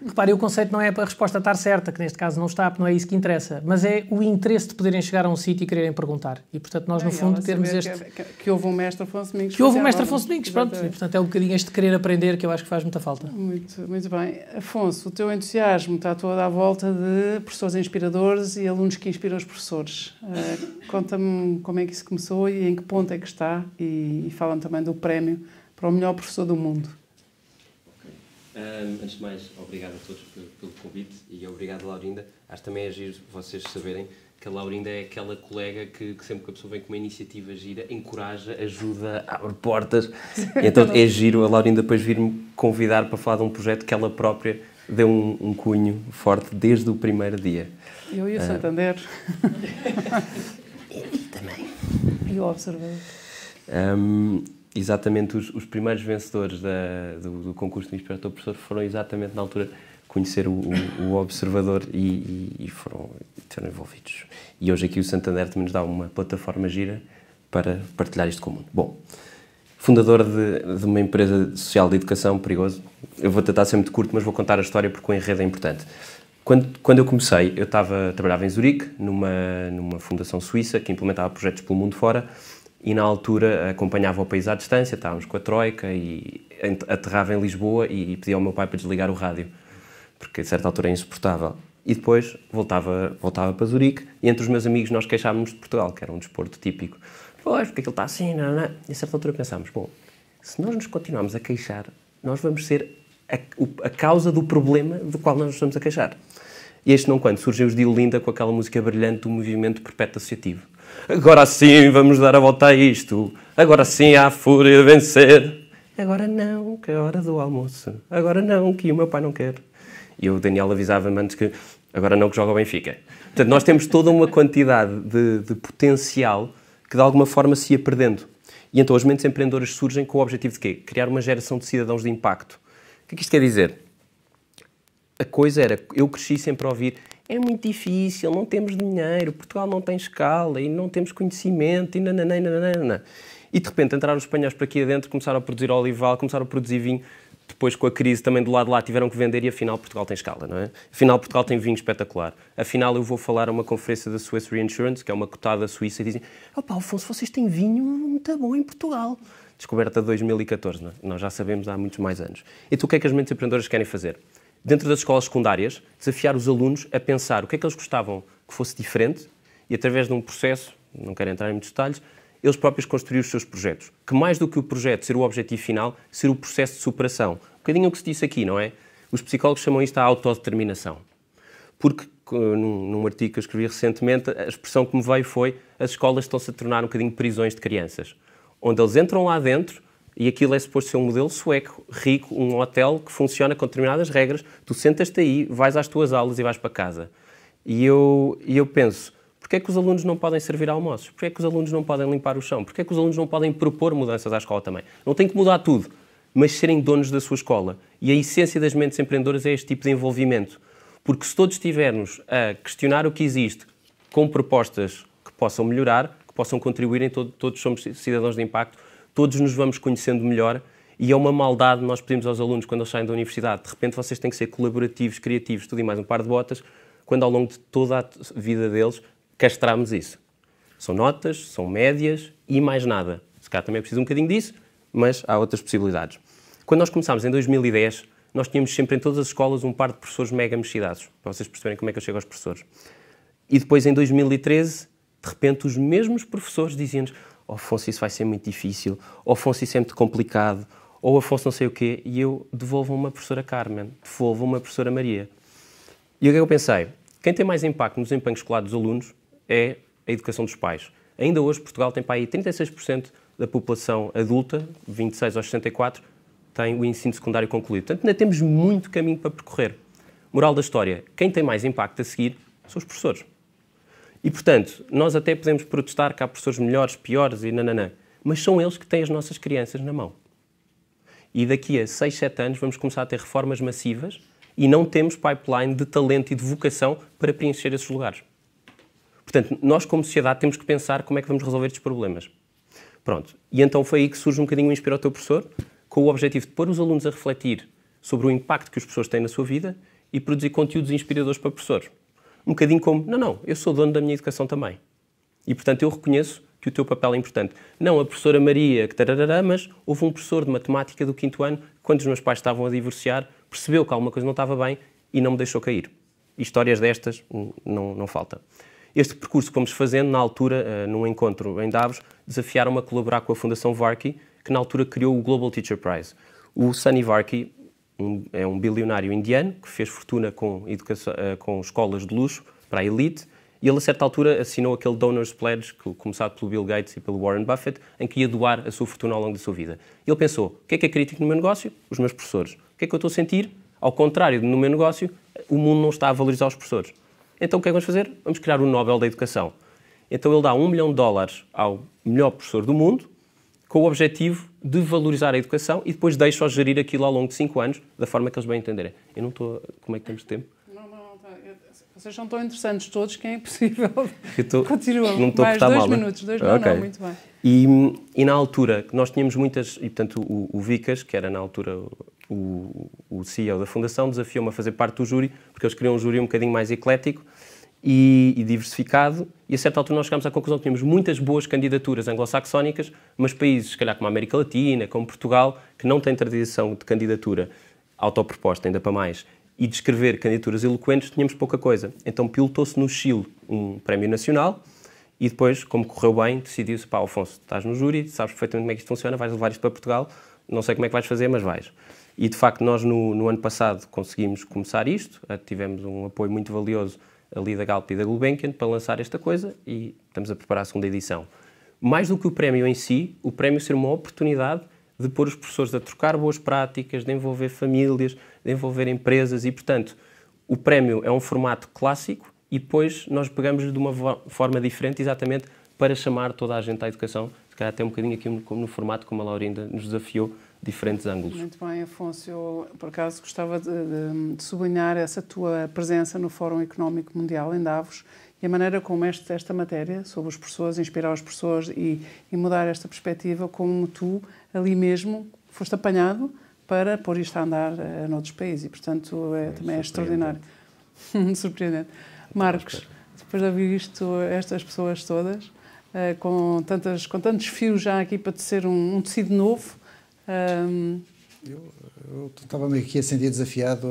Repare, o conceito não é para a resposta estar certa, que neste caso não está, porque não é isso que interessa, mas é o interesse de poderem chegar a um sítio e quererem perguntar. E, portanto, nós, no fundo, termos este... Que houve um mestre Afonso Domingos. Que houve um mestre Afonso Domingos, pronto. E, portanto, é um bocadinho este querer aprender que eu acho que faz muita falta. Muito, muito bem. Afonso, o teu entusiasmo está todo à volta de professores inspiradores e alunos que inspiram os professores. Conta-me como é que isso começou e em que ponto é que está, e fala-me também do prémio para o melhor professor do mundo. Antes de mais, obrigado a todos pelo convite e obrigado, Laurinda. Acho que também é giro vocês saberem que a Laurinda é aquela colega que sempre que a pessoa vem com uma iniciativa gira, encoraja, ajuda, abre portas. E então é giro a Laurinda depois vir-me convidar para falar de um projeto que ela própria deu um cunho forte desde o primeiro dia. Eu e o Santander. E também. E o Observador. Exatamente, os primeiros vencedores do concurso de Inspirador Professor foram exatamente na altura conhecer o Observador e foram envolvidos. E hoje aqui o Santander também nos dá uma plataforma gira para partilhar isto com o mundo. Bom, fundador de uma empresa social de educação, perigoso. Eu vou tentar ser muito curto, mas vou contar a história porque o enredo é importante. Quando eu comecei, eu trabalhava em Zurique, numa fundação suíça que implementava projetos pelo mundo fora. E na altura acompanhava o país à distância, estávamos com a Troika e aterrava em Lisboa e pedia ao meu pai para desligar o rádio, porque a certa altura é insuportável e depois voltava para Zurique, e entre os meus amigos nós queixávamos de Portugal, que era um desporto típico. Pois, porque aquilo está assim, não. E a certa altura pensámos, bom, se nós nos continuarmos a queixar, nós vamos ser a causa do problema do qual nós nos estamos a queixar. E este não quando surgem os de Olinda com aquela música brilhante do movimento perpétuo associativo. Agora sim vamos dar a volta a isto, agora sim há a fúria de vencer. Agora não, que é a hora do almoço, agora não, que o meu pai não quer. E o Daniel avisava-me antes que agora não, que joga o Benfica. Portanto, nós temos toda uma quantidade de potencial que de alguma forma se ia perdendo. E então as mentes empreendedoras surgem com o objetivo de quê? Criar uma geração de cidadãos de impacto. O que é que isto quer dizer? A coisa era, eu cresci sempre a ouvir, é muito difícil, não temos dinheiro, Portugal não tem escala e não temos conhecimento e nananana. E de repente entraram os espanhóis para aqui adentro, começaram a produzir olival, começaram a produzir vinho. Depois, com a crise também do lado de lá, tiveram que vender e afinal Portugal tem escala, não é? Afinal Portugal tem vinho espetacular. Afinal eu vou falar a uma conferência da Swiss Reinsurance, que é uma cotada suíça, e dizem, opá, Afonso, vocês têm vinho muito bom em Portugal. Descoberta de 2014, não é? Nós já sabemos há muitos mais anos. Então o que é que as mentes empreendedoras querem fazer? Dentro das escolas secundárias, desafiar os alunos a pensar o que é que eles gostavam que fosse diferente e através de um processo, não quero entrar em muitos detalhes, eles próprios construir os seus projetos. Que mais do que o projeto ser o objetivo final, ser o processo de superação. Um bocadinho o que se disse aqui, não é? Os psicólogos chamam isto a autodeterminação. Porque, num artigo que eu escrevi recentemente, a expressão que me veio foi as escolas estão-se a tornar um bocadinho prisões de crianças. Onde eles entram lá dentro e aquilo é suposto ser um modelo sueco, rico, um hotel que funciona com determinadas regras. Tu sentas-te aí, vais às tuas aulas e vais para casa. E eu penso, porquê é que os alunos não podem servir almoços? Porquê é que os alunos não podem limpar o chão? Porquê é que os alunos não podem propor mudanças à escola também? Não tem que mudar tudo, mas serem donos da sua escola. E a essência das mentes empreendedoras é este tipo de envolvimento. Porque se todos estivermos a questionar o que existe com propostas que possam melhorar, que possam contribuir, todos somos cidadãos de impacto, todos nos vamos conhecendo melhor e é uma maldade nós pedimos aos alunos quando eles saem da universidade. De repente vocês têm que ser colaborativos, criativos, tudo e mais um par de botas, quando ao longo de toda a vida deles castramos isso. São notas, são médias e mais nada. Se calhar também é preciso um bocadinho disso, mas há outras possibilidades. Quando nós começámos em 2010, nós tínhamos sempre em todas as escolas um par de professores mega mexidados, para vocês perceberem como é que eu chego aos professores. E depois, em 2013, de repente, os mesmos professores diziam-nos oh, Afonso, isso vai ser muito difícil, oh, Afonso, isso é muito complicado, ou Afonso não sei o quê, e eu devolvo uma professora Carmen, devolvo uma professora Maria. E o que é que eu pensei? Quem tem mais impacto no desempenho escolar dos alunos é a educação dos pais. Ainda hoje, Portugal tem para aí 36% da população adulta, 26 aos 64, tem o ensino secundário concluído. Portanto, ainda temos muito caminho para percorrer. Moral da história, quem tem mais impacto a seguir são os professores. E, portanto, nós até podemos protestar que há professores melhores, piores e nananã, mas são eles que têm as nossas crianças na mão. E daqui a 6, 7 anos vamos começar a ter reformas massivas e não temos pipeline de talento e de vocação para preencher esses lugares. Portanto, nós como sociedade temos que pensar como é que vamos resolver estes problemas. Pronto. E então foi aí que surge um bocadinho o Inspira o Teu Professor, com o objetivo de pôr os alunos a refletir sobre o impacto que os professores têm na sua vida e produzir conteúdos inspiradores para professores. Um bocadinho como, não, eu sou dono da minha educação também. E, portanto, eu reconheço que o teu papel é importante. Não a professora Maria, que tarará, mas houve um professor de matemática do 5º ano, quando os meus pais estavam a divorciar, percebeu que alguma coisa não estava bem e não me deixou cair. E histórias destas não faltam. Este percurso que fomos fazendo, na altura, num encontro em Davos, desafiaram-me a colaborar com a Fundação Varkey, que na altura criou o Global Teacher Prize. O Sunny Varkey é um bilionário indiano que fez fortuna com escolas de luxo para a elite e ele, a certa altura, assinou aquele Donors Pledge, começado pelo Bill Gates e pelo Warren Buffett, em que ia doar a sua fortuna ao longo da sua vida. Ele pensou, o que é crítico no meu negócio? Os meus professores. O que é que eu estou a sentir? Ao contrário, no meu negócio, o mundo não está a valorizar os professores. Então, o que é que vamos fazer? Vamos criar o Nobel da Educação. Então, ele dá $1 milhão ao melhor professor do mundo, com o objetivo de valorizar a educação e depois deixa-os gerir aquilo ao longo de 5 anos, da forma que eles bem entenderem. Eu não estou... Como é que temos de tempo? Não. Vocês são tão interessantes todos que é impossível. Continua. Não estou a portar mal, 2 minutos. Okay. Não, muito bem. E na altura, nós tínhamos muitas... E, portanto, o Vicas, que era na altura o CEO da Fundação, desafiou-me a fazer parte do júri, porque eles queriam um júri um bocadinho mais eclético e diversificado, e a certa altura nós chegámos à conclusão que tínhamos muitas boas candidaturas anglo-saxónicas, mas países, se calhar como a América Latina, como Portugal, que não têm tradição de candidatura autoproposta, ainda para mais, e de escrever candidaturas eloquentes tínhamos pouca coisa. Então pilotou-se no Chile um prémio nacional e depois, como correu bem, decidiu-se, pá, Afonso, estás no júri, sabes perfeitamente como é que isto funciona, vais levar isto para Portugal, não sei como é que vais fazer, mas vais. E de facto nós no ano passado conseguimos começar isto, tivemos um apoio muito valioso ali da Galp e da Gulbenkian para lançar esta coisa e estamos a preparar a segunda edição. Mais do que o prémio em si, o prémio ser uma oportunidade de pôr os professores a trocar boas práticas, de envolver famílias, de envolver empresas e, portanto, o prémio é um formato clássico e depois nós pegamos-lhe de uma forma diferente exatamente para chamar toda a gente à educação, se calhar até um bocadinho aqui no formato como a Laurinda nos desafiou, diferentes ângulos. Muito bem, Afonso. Eu, por acaso, gostava de sublinhar essa tua presença no Fórum Económico Mundial em Davos e a maneira como esta matéria, sobre os professores, inspirar os professores e mudar esta perspectiva, como tu, ali mesmo, foste apanhado para pôr isto a andar noutros países. E, portanto, também é extraordinário. Surpreendente. Marcos, depois de ouvir estas pessoas todas, com tantos fios já aqui para tecer um tecido novo, eu estava-me aqui a sentir desafiado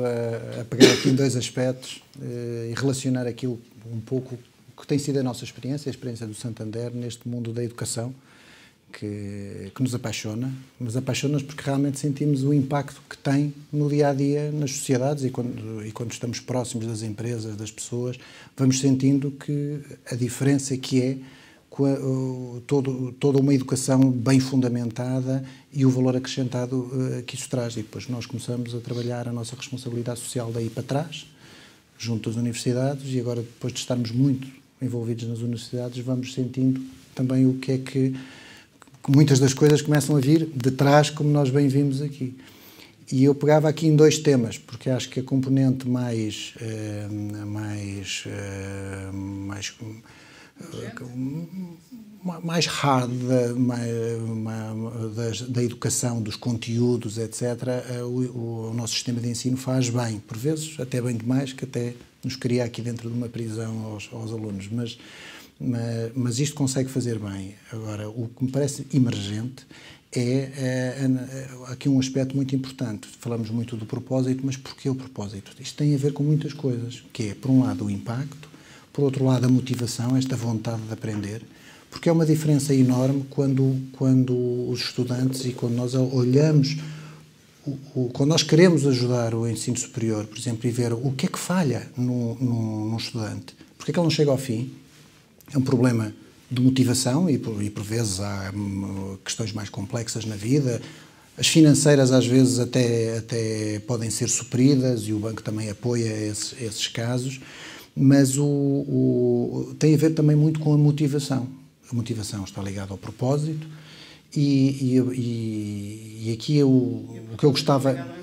a pegar aqui em dois aspectos e relacionar aquilo um pouco que tem sido a nossa experiência, a experiência do Santander neste mundo da educação, que nos apaixona, mas apaixona-nos porque realmente sentimos o impacto que tem no dia-a-dia nas sociedades e quando estamos próximos das empresas, das pessoas, vamos sentindo que a diferença que é toda uma educação bem fundamentada e o valor acrescentado que isso traz. E depois nós começamos a trabalhar a nossa responsabilidade social daí para trás, junto às universidades, e agora, depois de estarmos muito envolvidos nas universidades, vamos sentindo também o que é que muitas das coisas começam a vir de trás, como nós bem vimos aqui. E eu pegava aqui em dois temas, porque acho que a componente mais hard da educação, dos conteúdos, etc., o nosso sistema de ensino faz bem, por vezes até bem demais, que até nos cria aqui dentro de uma prisão aos alunos, mas isto consegue fazer bem. Agora, o que me parece emergente é aqui um aspecto muito importante. Falamos muito do propósito, mas porquê o propósito? Isto tem a ver com muitas coisas, que é, por um lado, o impacto, por outro lado, a motivação, esta vontade de aprender, porque é uma diferença enorme quando os estudantes e quando nós olhamos, quando nós queremos ajudar o ensino superior, por exemplo, e ver o que é que falha num estudante, porque é que ele não chega ao fim, é um problema de motivação e por vezes há questões mais complexas na vida. As financeiras às vezes até podem ser supridas e o banco também apoia esses casos, mas tem a ver também muito com a motivação. A motivação está ligada ao propósito e aqui o que eu gostava...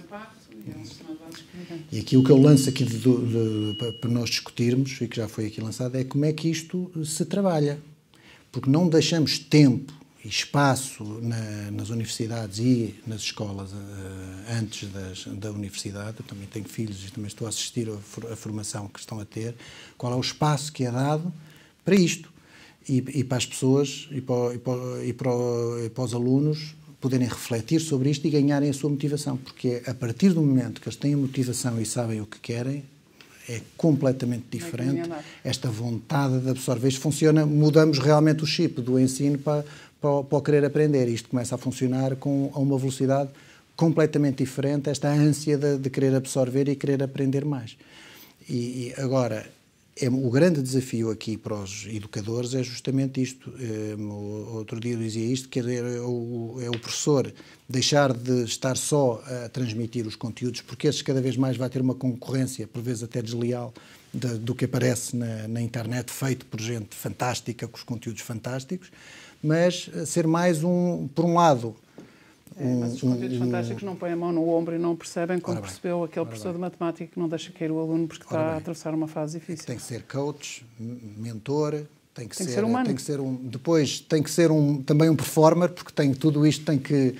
E aqui o que eu lanço aqui para nós discutirmos, e que já foi aqui lançado, é como é que isto se trabalha. Porque não deixamos tempo e espaço nas universidades e nas escolas antes da universidade. Eu também tenho filhos e também estou a assistir à formação que estão a ter. Qual é o espaço que é dado para isto? E para as pessoas e para os alunos poderem refletir sobre isto e ganharem a sua motivação. Porque a partir do momento que eles têm a motivação e sabem o que querem, é completamente diferente. Esta vontade de absorver isto funciona, mudamos realmente o chip do ensino para o querer aprender. Isto começa a funcionar a uma velocidade completamente diferente, esta ânsia de querer absorver e querer aprender mais. E agora, o grande desafio aqui para os educadores é justamente isto. Outro dia eu dizia isto, que é o professor deixar de estar só a transmitir os conteúdos, porque esses cada vez mais vai ter uma concorrência, por vezes até desleal, do que aparece na internet, feito por gente fantástica, com os conteúdos fantásticos, mas ser mais por um lado... mas os conteúdos fantásticos não põem a mão no ombro e não percebem como percebeu aquele professor de matemática que não deixa cair o aluno porque está a atravessar uma fase difícil. Tem que ser coach, mentor, tem que ser humano. Depois tem que ser também um performer, porque tudo isto tem que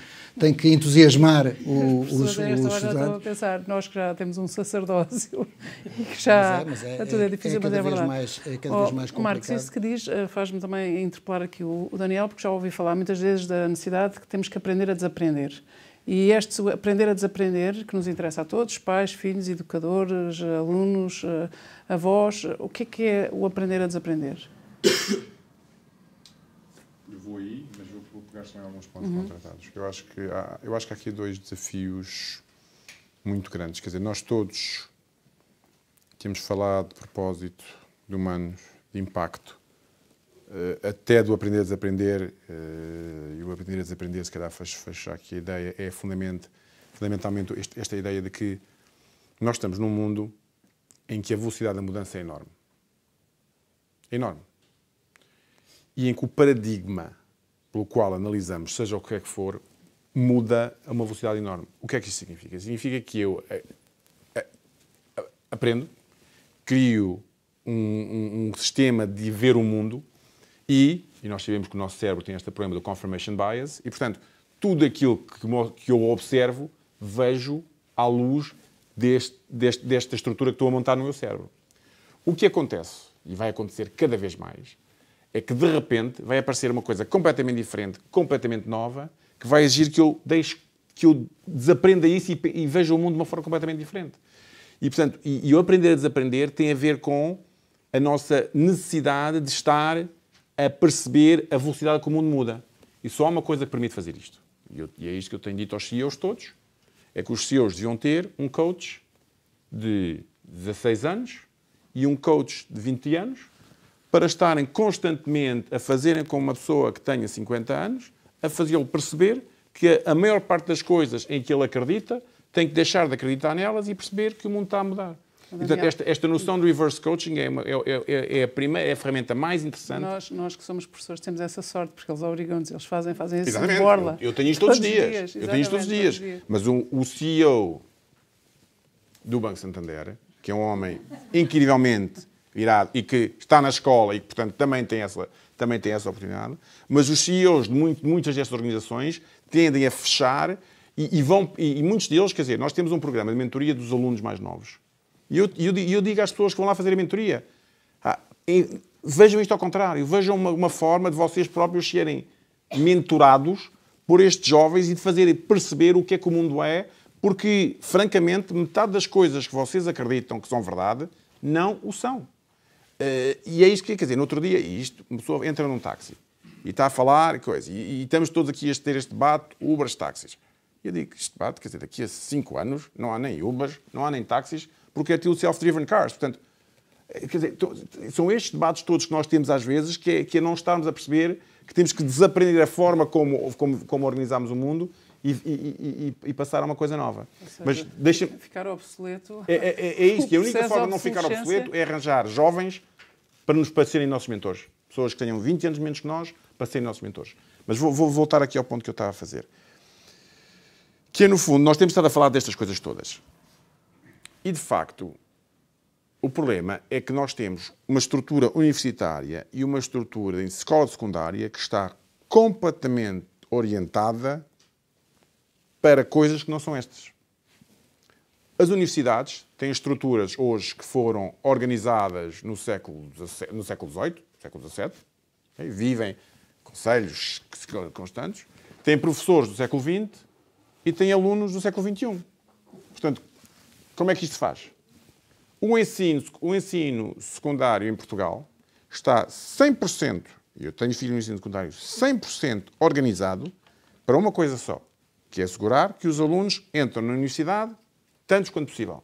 entusiasmar os estudantes. Estou a pensar, nós que já temos um sacerdócio e que já tudo é difícil, mas é verdade. É cada vez mais complicado. Marcos, isso que diz faz-me também interpelar aqui o Daniel, porque já ouvi falar muitas vezes da necessidade de que temos que aprender a desaprender. E este aprender a desaprender, que nos interessa a todos, pais, filhos, educadores, alunos, avós, o que é o aprender a desaprender? Eu vou aí, mas vou pegar também alguns pontos contratados. Eu acho que há aqui dois desafios muito grandes. Quer dizer, nós todos temos falado de propósito, de humanos, de impacto, até do aprender a desaprender, e o aprender a desaprender, se calhar fecha aqui a ideia, é fundamentalmente esta ideia de que nós estamos num mundo em que a velocidade da mudança é enorme. É enorme. E em que o paradigma pelo qual analisamos, seja o que é que for, muda a uma velocidade enorme. O que é que isso significa? Significa que eu aprendo, crio um sistema de ver o mundo e nós sabemos que o nosso cérebro tem este problema do confirmation bias e, portanto, tudo aquilo que eu observo, vejo à luz desta estrutura que estou a montar no meu cérebro. O que acontece, e vai acontecer cada vez mais, é que, de repente, vai aparecer uma coisa completamente diferente, completamente nova, que vai exigir que eu desaprenda isso e veja o mundo de uma forma completamente diferente. E, portanto, o aprender a desaprender tem a ver com a nossa necessidade de estar a perceber a velocidade que o mundo muda. E só há uma coisa que permite fazer isto. E é isto que eu tenho dito aos CEOs todos, é que os CEOs deviam ter um coach de 16 anos e um coach de 20 anos para estarem constantemente a fazerem com uma pessoa que tenha 50 anos, a fazê-lo perceber que a maior parte das coisas em que ele acredita tem que deixar de acreditar nelas e perceber que o mundo está a mudar. Portanto, esta noção do reverse coaching é a ferramenta mais interessante. Nós que somos professores temos essa sorte, porque eles obrigam-nos, eles fazem isso Exatamente. de borla. Eu tenho isto todos os dias. Eu tenho isto todos os dias. Mas o CEO do Banco Santander, que é um homem incrivelmente virado e que está na escola e que, portanto, também tem essa oportunidade, mas os CEOs de muitas destas organizações tendem a fechar e muitos deles, quer dizer, nós temos um programa de mentoria dos alunos mais novos. E eu digo às pessoas que vão lá fazer a mentoria, vejam isto ao contrário, vejam uma forma de vocês próprios serem mentorados por estes jovens e de fazerem perceber o que é que o mundo é, porque, francamente, metade das coisas que vocês acreditam que são verdade, não o são. E é isto que quer dizer, no outro dia, uma pessoa entra num táxi e está a falar e estamos todos aqui a ter este debate, Ubers, táxis. E eu digo, este debate, quer dizer, daqui a 5 anos não há nem Ubers, não há nem táxis, porque é tudo self-driven cars. Portanto, quer dizer, são estes debates todos que nós temos às vezes que é não estarmos a perceber que temos que desaprender a forma como organizamos o mundo e passar a uma coisa nova. Seja, mas ficar obsoleto... É isto. E a única forma de não ficar obsoleto é arranjar jovens para serem nossos mentores. Pessoas que tenham 20 anos menos que nós para serem nossos mentores. Mas vou voltar aqui ao ponto que eu estava a fazer. Que é, no fundo, nós temos estado a falar destas coisas todas. E, de facto, o problema é que nós temos uma estrutura universitária e uma estrutura de escola secundária que está completamente orientada para coisas que não são estas. As universidades têm estruturas hoje que foram organizadas no século XVIII, século XVII, okay? Vivem conselhos constantes, têm professores do século XX e têm alunos do século XXI. Portanto, como é que isto se faz? O ensino secundário em Portugal está 100%, e eu tenho filho no ensino secundário, 100% organizado para uma coisa só, que é assegurar que os alunos entram na universidade tantos quanto possível.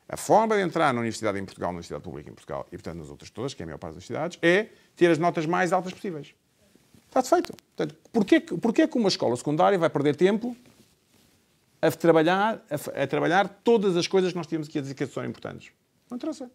A forma de entrar na universidade em Portugal, na universidade pública em Portugal, e portanto nas outras todas, que é a maior parte das universidades, é ter as notas mais altas possíveis. Está-se feito. Portanto, porquê que uma escola secundária vai perder tempo a trabalhar todas as coisas que nós temos aqui a dizer que são importantes? Não interessa.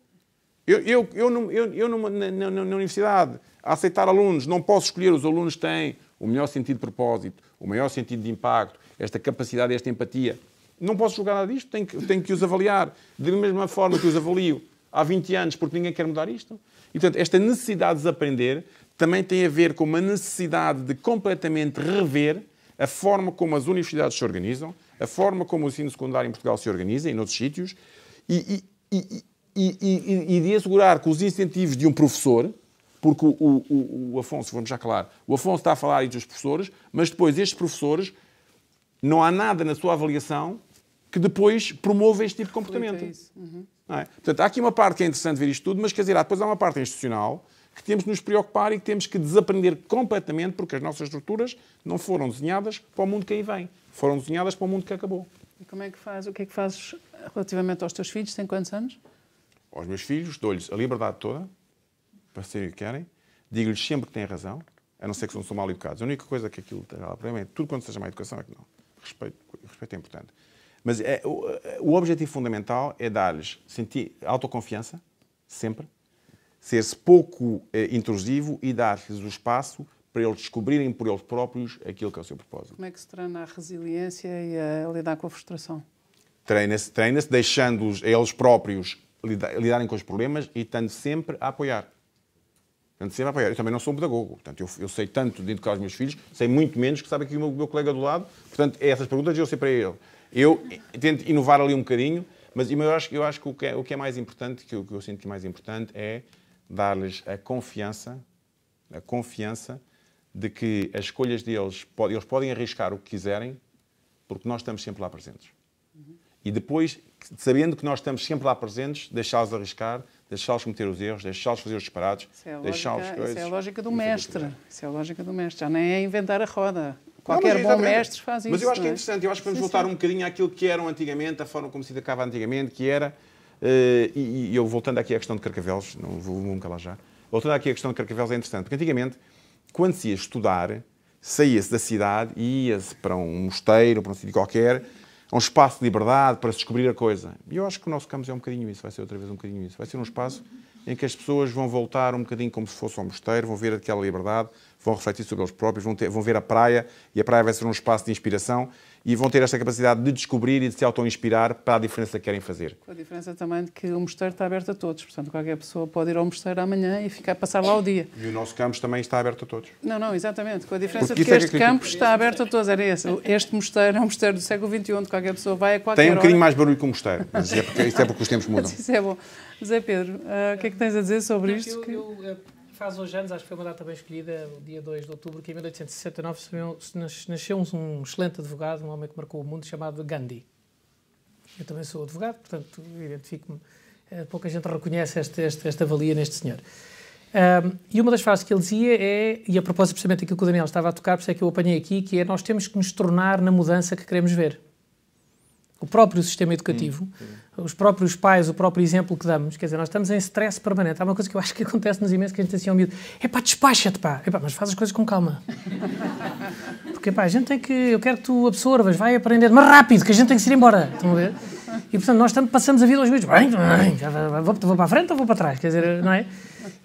Eu na universidade, a aceitar alunos, não posso escolher. Os alunos têm o melhor sentido de propósito, o maior sentido de impacto, esta capacidade, esta empatia. Não posso julgar nada disto, tenho que os avaliar da mesma forma que os avalio há 20 anos, porque ninguém quer mudar isto. E, portanto, esta necessidade de desaprender também tem a ver com uma necessidade de completamente rever a forma como as universidades se organizam, a forma como o ensino secundário em Portugal se organiza, e noutros sítios, e de assegurar que os incentivos de um professor, porque o Afonso, vamos já claro, o Afonso está a falar aí dos professores, mas depois estes professores não há nada na sua avaliação que depois promova este tipo de comportamento. Não é? Portanto, há aqui uma parte que é interessante ver isto tudo, mas quer dizer, depois há uma parte institucional que temos de nos preocupar e que temos que desaprender completamente, porque as nossas estruturas não foram desenhadas para o mundo que aí vem. Foram desenhadas para o mundo que acabou. E como é que faz? O que é que fazes relativamente aos teus filhos? Têm quantos anos? Aos meus filhos, dou-lhes a liberdade toda para serem o que querem, digo-lhes sempre que têm razão, a não ser que são mal educados. A única coisa que aquilo tem lá para mim é tudo quanto seja má educação é que não. Respeito é importante. Mas o objetivo fundamental é dar-lhes autoconfiança, sempre, ser-se pouco intrusivo e dar-lhes o espaço para eles descobrirem por eles próprios aquilo que é o seu propósito. Como é que se treina a resiliência e a lidar com a frustração? Treina-se deixando-os eles próprios lidarem com os problemas e estando sempre a apoiar. Eu também não sou um pedagogo, portanto, eu sei tanto de educar os meus filhos, sei muito menos que sabe aqui o meu colega do lado, portanto, essas perguntas eu sei para ele. Eu tento inovar ali um bocadinho, mas eu acho que o que é mais importante, que eu sinto que é mais importante, é dar-lhes a confiança de que as escolhas deles, eles podem arriscar o que quiserem, porque nós estamos sempre lá presentes. E depois, sabendo que nós estamos sempre lá presentes, deixá-los arriscar, deixá-los cometer os erros, deixá-los fazer os disparates, deixá-los coisas. Isso é a lógica do mestre. Isso é a lógica do mestre. Já nem é inventar a roda. Qualquer bom mestre faz isso. Mas eu acho que é interessante. Eu acho que vamos voltar um bocadinho àquilo que eram antigamente, a forma como se educava antigamente, que era... E eu voltando aqui à questão de Carcavelos, não vou nunca lá já. Voltando aqui à questão de Carcavelos é interessante, porque antigamente, quando se ia estudar, saía-se da cidade e ia-se para um mosteiro, para um sítio qualquer, a um espaço de liberdade para se descobrir a coisa. E eu acho que o nosso campus é um bocadinho isso, vai ser outra vez um bocadinho isso. Vai ser um espaço em que as pessoas vão voltar um bocadinho como se fosse um mosteiro, vão ver aquela liberdade, vão refletir sobre eles próprios, vão ver a praia, e a praia vai ser um espaço de inspiração, e vão ter esta capacidade de descobrir e de se auto-inspirar para a diferença que querem fazer. Com a diferença também de que o mosteiro está aberto a todos. Portanto, qualquer pessoa pode ir ao mosteiro amanhã e passar lá o dia. E o nosso campus também está aberto a todos. Não, exatamente. Com a diferença de que este campus está aberto a todos. Era esse. Este mosteiro é um mosteiro do século XXI, onde qualquer pessoa vai a qualquer hora. Tem um bocadinho mais barulho que um mosteiro, mas isso é porque os tempos mudam. Isso é bom. José Pedro, o que é que tens a dizer sobre isto? Faz hoje anos, acho que foi uma data bem escolhida, o dia 2 de outubro, que em 1869 nasceu um excelente advogado, um homem que marcou o mundo, chamado Gandhi. Eu também sou advogado, portanto, identifico-me. Pouca gente reconhece esta valia neste senhor. E uma das frases que ele dizia é, e a propósito precisamente daquilo que o Daniel estava a tocar, por isso é que eu apanhei aqui, que é: nós temos que nos tornar na mudança que queremos ver. O próprio sistema educativo, os próprios pais, o próprio exemplo que damos, quer dizer, nós estamos em stress permanente. Há uma coisa que eu acho que acontece-nos imenso, que a gente diz assim ao miúdo: é pá, despacha-te, pá. É pá, mas faz as coisas com calma. Porque, pá, a gente tem que, eu quero que tu absorvas, vai aprender, mas rápido, que a gente tem que se ir embora. Estão a ver? E, portanto, nós passamos a vida aos miúdos: vou para a frente ou vou para trás? Quer dizer, não é?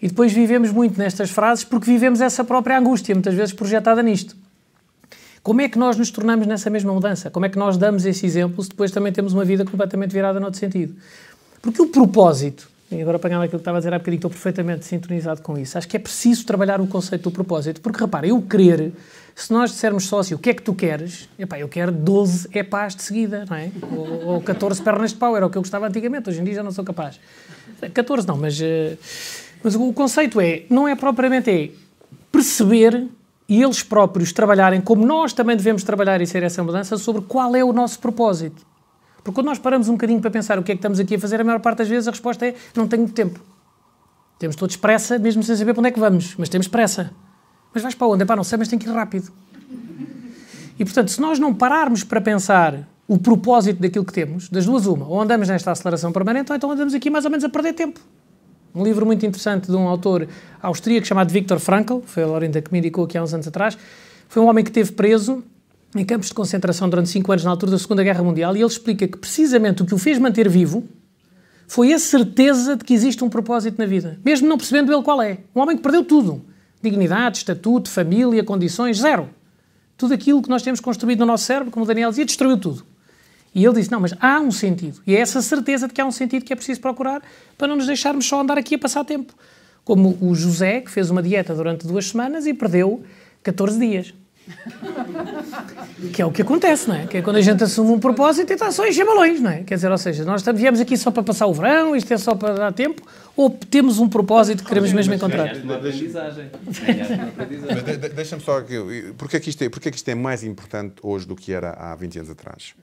E depois vivemos muito nestas frases porque vivemos essa própria angústia, muitas vezes projetada nisto. Como é que nós nos tornamos nessa mesma mudança? Como é que nós damos esse exemplo se depois também temos uma vida completamente virada noutro sentido? Porque o propósito, e agora apanhava aquilo que estava a dizer há bocadinho, estou perfeitamente sintonizado com isso, acho que é preciso trabalhar o conceito do propósito, porque repara, eu querer, se nós dissermos só assim, o que é que tu queres? Epá, eu quero 12 epás de seguida, não é? Ou 14 pernas de pau, era o que eu gostava antigamente, hoje em dia já não sou capaz. 14 não, mas o conceito não é propriamente perceber e eles próprios trabalharem, como nós também devemos trabalhar e ser essa mudança, sobre qual é o nosso propósito. Porque quando nós paramos um bocadinho para pensar o que é que estamos aqui a fazer, a maior parte das vezes a resposta é: não tenho muito tempo. Temos todos pressa, mesmo sem saber para onde é que vamos, mas temos pressa. Mas vais para onde? Epá, não sei, mas tenho que ir rápido. E, portanto, se nós não pararmos para pensar o propósito daquilo que temos, das duas uma, ou andamos nesta aceleração permanente, ou então andamos aqui mais ou menos a perder tempo. Um livro muito interessante de um autor austríaco chamado Viktor Frankl, foi a Laurinda que me indicou aqui há uns anos atrás. Foi um homem que esteve preso em campos de concentração durante 5 anos na altura da Segunda Guerra Mundial, e ele explica que precisamente o que o fez manter vivo foi a certeza de que existe um propósito na vida, mesmo não percebendo ele qual é. Um homem que perdeu tudo: dignidade, estatuto, família, condições, zero. Tudo aquilo que nós temos construído no nosso cérebro, como o Daniel dizia, destruiu tudo. E ele disse: não, mas há um sentido. E é essa certeza de que há um sentido que é preciso procurar para não nos deixarmos só andar aqui a passar tempo. Como o José, que fez uma dieta durante 2 semanas e perdeu 14 dias. Que é o que acontece, não é? Que é quando a gente assume um propósito e está só a encher balões, não é? Quer dizer, ou seja, nós viemos aqui só para passar o verão, isto é só para dar tempo, ou temos um propósito que queremos mesmo encontrar? Deixa-me só aqui. Porquê é que isto é mais importante hoje do que era há 20 anos atrás?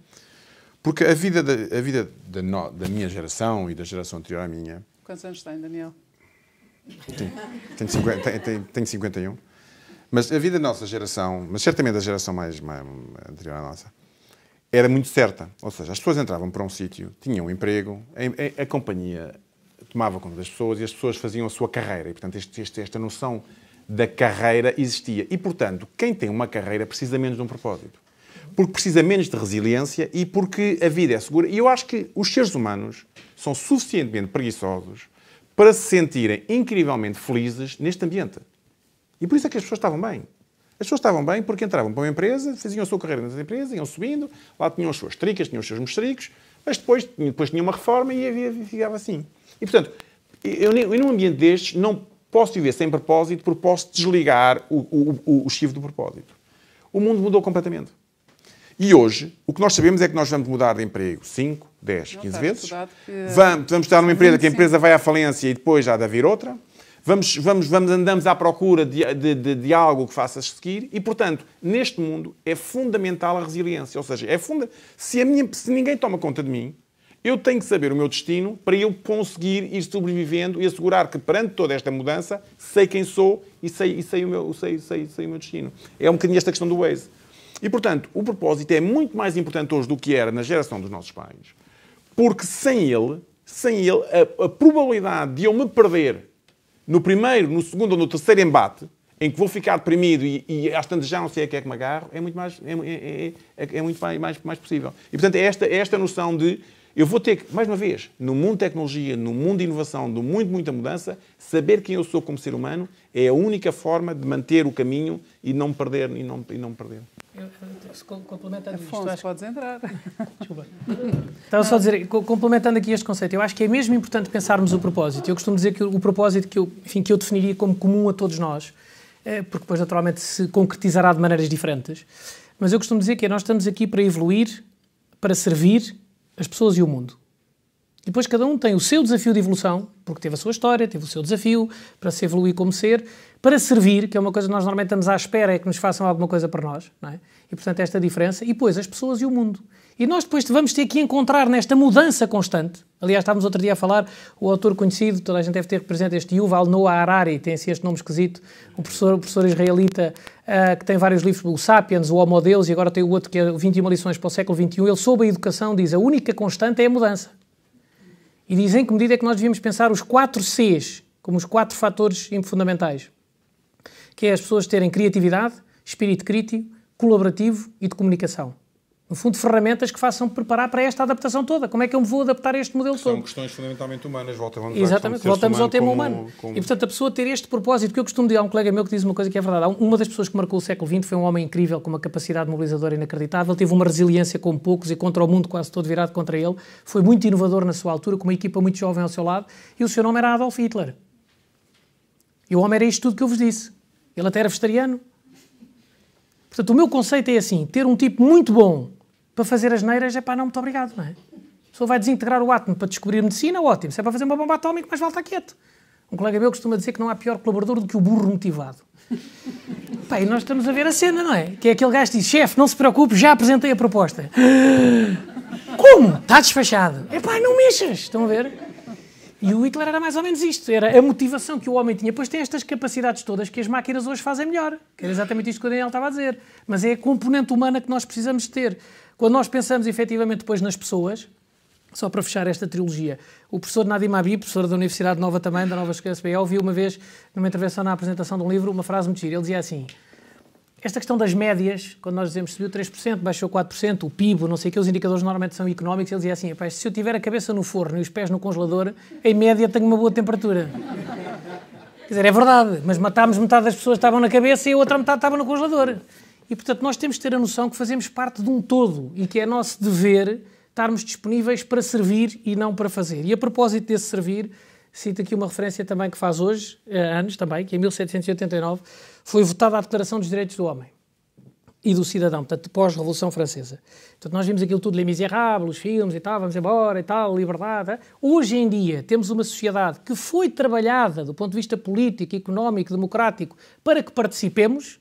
Porque a vida da minha geração e da geração anterior à minha... Quantos anos tem, Daniel? Tenho 51. Mas a vida da nossa geração, mas certamente a geração mais anterior à nossa, era muito certa. Ou seja, as pessoas entravam para um sítio, tinham um emprego, a companhia tomava conta das pessoas e as pessoas faziam a sua carreira. E, portanto, esta noção da carreira existia. E, portanto, quem tem uma carreira precisa menos de um propósito. Porque precisa menos de resiliência e porque a vida é segura. E eu acho que os seres humanos são suficientemente preguiçosos para se sentirem incrivelmente felizes neste ambiente. E por isso é que as pessoas estavam bem. As pessoas estavam bem porque entravam para uma empresa, faziam a sua carreira nessa empresa, iam subindo, lá tinham as suas tricas, tinham os seus mestricos, mas depois tinha uma reforma e ficava assim. E, portanto, eu num ambiente destes não posso viver sem propósito porque posso desligar o chifre do propósito. O mundo mudou completamente. E hoje, o que nós sabemos é que nós vamos mudar de emprego 5, 10, 15 vezes. Vamos estar numa empresa que a empresa vai à falência e depois há de haver outra. Andamos à procura de algo que faça seguir e, portanto, neste mundo é fundamental a resiliência. Ou seja, se ninguém toma conta de mim, eu tenho que saber o meu destino para eu conseguir ir sobrevivendo e assegurar que, perante toda esta mudança, sei quem sou e sei o meu destino. É um bocadinho esta questão do Waze. E, portanto, o propósito é muito mais importante hoje do que era na geração dos nossos pais, porque sem ele, a probabilidade de eu me perder no primeiro, no segundo ou no terceiro embate, em que vou ficar deprimido e às tantas já não sei a que é que me agarro, é muito mais possível. E, portanto, é esta noção de eu vou ter que, mais uma vez, no mundo de tecnologia, no mundo de inovação, de muita mudança, saber quem eu sou como ser humano é a única forma de manter o caminho e não me perder. Complementando isto, Afonso, podes entrar. Desculpa. Estava só a dizer, complementando aqui este conceito, eu acho que é mesmo importante pensarmos o propósito. Eu costumo dizer que o propósito que eu definiria como comum a todos nós, porque depois naturalmente se concretizará de maneiras diferentes, mas eu costumo dizer que nós estamos aqui para evoluir, para servir as pessoas e o mundo. E depois cada um tem o seu desafio de evolução, porque teve a sua história, teve o seu desafio para se evoluir como ser, para servir, que é uma coisa que nós normalmente estamos à espera, é que nos façam alguma coisa para nós, não é? E, portanto, esta diferença. E depois as pessoas e o mundo. E nós depois vamos ter que encontrar nesta mudança constante. Aliás, estávamos outro dia a falar, o autor conhecido, toda a gente deve ter representado este Yuval Noah Harari, tem assim este nome esquisito, um professor israelita que tem vários livros, o Sapiens, o Homo Deus, e agora tem o outro que é 21 lições para o século XXI. Ele, sobre a educação, diz a única constante é a mudança. E diz em que medida é que nós devíamos pensar os 4 Cs, como os 4 fatores fundamentais. Que é as pessoas terem criatividade, espírito crítico, colaborativo e de comunicação. No fundo, ferramentas que façam preparar para esta adaptação toda. Como é que eu me vou adaptar a este modelo todo? São questões fundamentalmente humanas. Voltamos ao tema humano. E, portanto, a pessoa ter este propósito, que eu costumo dizer a um colega meu que diz uma coisa que é verdade. Uma das pessoas que marcou o século XX foi um homem incrível, com uma capacidade mobilizadora inacreditável, teve uma resiliência como poucos e contra o mundo quase todo virado contra ele. Foi muito inovador na sua altura, com uma equipa muito jovem ao seu lado, e o seu nome era Adolf Hitler. E o homem era isto tudo que eu vos disse. Ele até era vegetariano. Portanto, o meu conceito é assim, ter um tipo muito bom para fazer as neiras é pá, não, muito obrigado, não é? A pessoa vai desintegrar o átomo para descobrir medicina, ótimo. Se é para fazer uma bomba atómica, mais vale estar quieto. Um colega meu costuma dizer que não há pior colaborador do que o burro motivado. Pá, e nós estamos a ver a cena, não é? Que é aquele gajo que diz, chefe, não se preocupe, já apresentei a proposta. Como? Está despachado. É pá, não mexas. Estão a ver? E o Hitler era mais ou menos isto. Era a motivação que o homem tinha. Pois tem estas capacidades todas que as máquinas hoje fazem melhor. Que era exatamente isto que o Daniel estava a dizer. Mas é a componente humana que nós precisamos ter. Quando nós pensamos efetivamente depois nas pessoas, só para fechar esta trilogia, o professor Nadim Habib, professor da Universidade Nova também, da Nova Escola SBE, ouviu uma vez, numa intervenção na apresentação de um livro, uma frase muito gira. Ele dizia assim, esta questão das médias, quando nós dizemos subiu 3%, baixou 4%, o PIB, não sei o que, os indicadores normalmente são económicos, ele dizia assim, se eu tiver a cabeça no forno e os pés no congelador, em média tenho uma boa temperatura. Quer dizer, é verdade, mas matámos metade das pessoas que estavam na cabeça e a outra metade estava no congelador. E, portanto, nós temos de ter a noção que fazemos parte de um todo e que é nosso dever estarmos disponíveis para servir e não para fazer. E a propósito desse servir, cito aqui uma referência também que faz hoje, anos também, que em 1789, foi votada a Declaração dos Direitos do Homem. e do cidadão, portanto, pós-Revolução Francesa. Portanto, nós vimos aquilo tudo, Les Misérables, os filmes e tal, vamos embora e tal, liberdade. Hoje em dia temos uma sociedade que foi trabalhada do ponto de vista político, económico, democrático, para que participemos,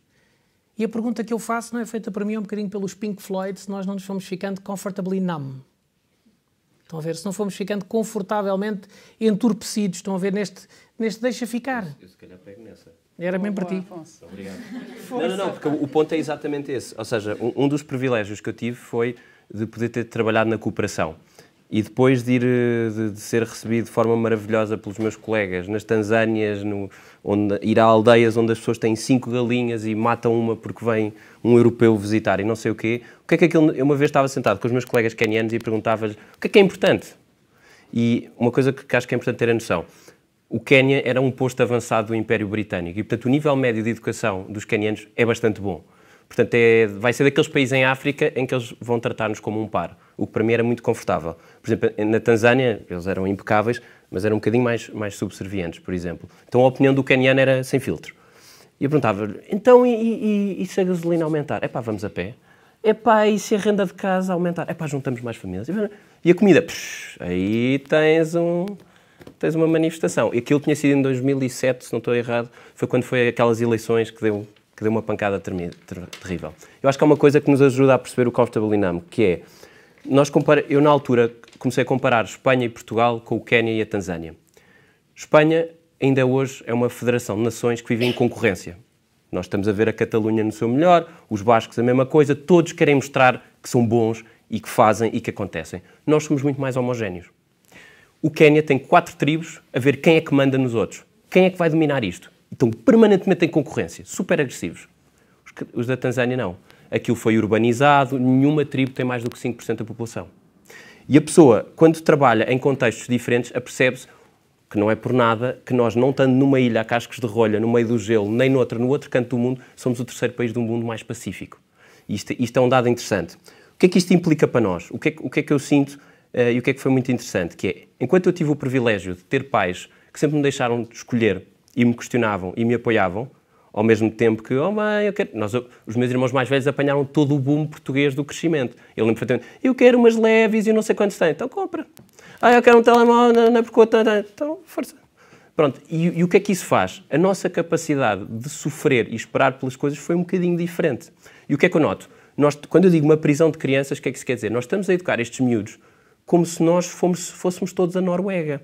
e a pergunta que eu faço não é feita para mim, é um bocadinho pelos Pink Floyd, se nós não nos fomos ficando comfortably numb. Estão a ver? Se não fomos ficando confortavelmente entorpecidos, estão a ver neste deixa ficar. Eu se calhar pego nessa. Era mesmo para ti. Obrigado. Não, porque o ponto é exatamente esse. Ou seja, um dos privilégios que eu tive foi de poder ter trabalhado na cooperação. E depois de ser recebido de forma maravilhosa pelos meus colegas nas Tanzânias, ir a aldeias onde as pessoas têm 5 galinhas e matam uma porque vem um europeu visitar e não sei o quê. O que é que aquilo... Eu uma vez estava sentado com os meus colegas quenianos e perguntava-lhes o que é importante. E uma coisa que acho que é importante ter a noção. O Quénia era um posto avançado do Império Britânico e, portanto, o nível médio de educação dos quenianos é bastante bom. Portanto, vai ser daqueles países em África em que eles vão tratar-nos como um par, o que para mim era muito confortável. Por exemplo, na Tanzânia, eles eram impecáveis, mas eram um bocadinho mais subservientes, por exemplo. Então a opinião do queniano era sem filtro. E eu perguntava-lhe, então e se a gasolina aumentar? É pá, vamos a pé. É pá, e se a renda de casa aumentar? É pá, juntamos mais famílias. E a comida? Aí tens uma manifestação. E aquilo tinha sido em 2007, se não estou errado, foi quando foi aquelas eleições que deu uma pancada terrível. Eu acho que há uma coisa que nos ajuda a perceber o comfortably numb, que é, eu na altura comecei a comparar Espanha e Portugal com o Quénia e a Tanzânia. Espanha ainda hoje é uma federação de nações que vivem em concorrência. Nós estamos a ver a Catalunha no seu melhor, os bascos a mesma coisa, todos querem mostrar que são bons e que fazem e que acontecem. Nós somos muito mais homogéneos. O Quénia tem 4 tribos a ver quem é que manda nos outros. Quem é que vai dominar isto? Estão permanentemente em concorrência, super agressivos. Os da Tanzânia não. Aquilo foi urbanizado, nenhuma tribo tem mais do que 5% da população. E a pessoa, quando trabalha em contextos diferentes, apercebe-se que não é por nada que nós, não estando numa ilha a cascos de rolha, no meio do gelo, nem no outro canto do mundo, somos o 3º país do mundo mais pacífico. Isto é um dado interessante. O que é que isto implica para nós? O que é que eu sinto e o que é que foi muito interessante? Que é, enquanto eu tive o privilégio de ter pais que sempre me deixaram de escolher e me questionavam e me apoiavam, ao mesmo tempo que, oh mãe, eu quero... os meus irmãos mais velhos apanharam todo o boom português do crescimento. Eu lembro perfeitamente, eu quero umas leves e eu não sei quantos têm, então compra. Eu quero um telemóvel, não é porque então força. Pronto, e o que é que isso faz? A nossa capacidade de sofrer e esperar pelas coisas foi um bocadinho diferente. E o que é que eu noto? Quando eu digo uma prisão de crianças, o que é que isso quer dizer? Nós estamos a educar estes miúdos como se nós fôssemos todos a Noruega.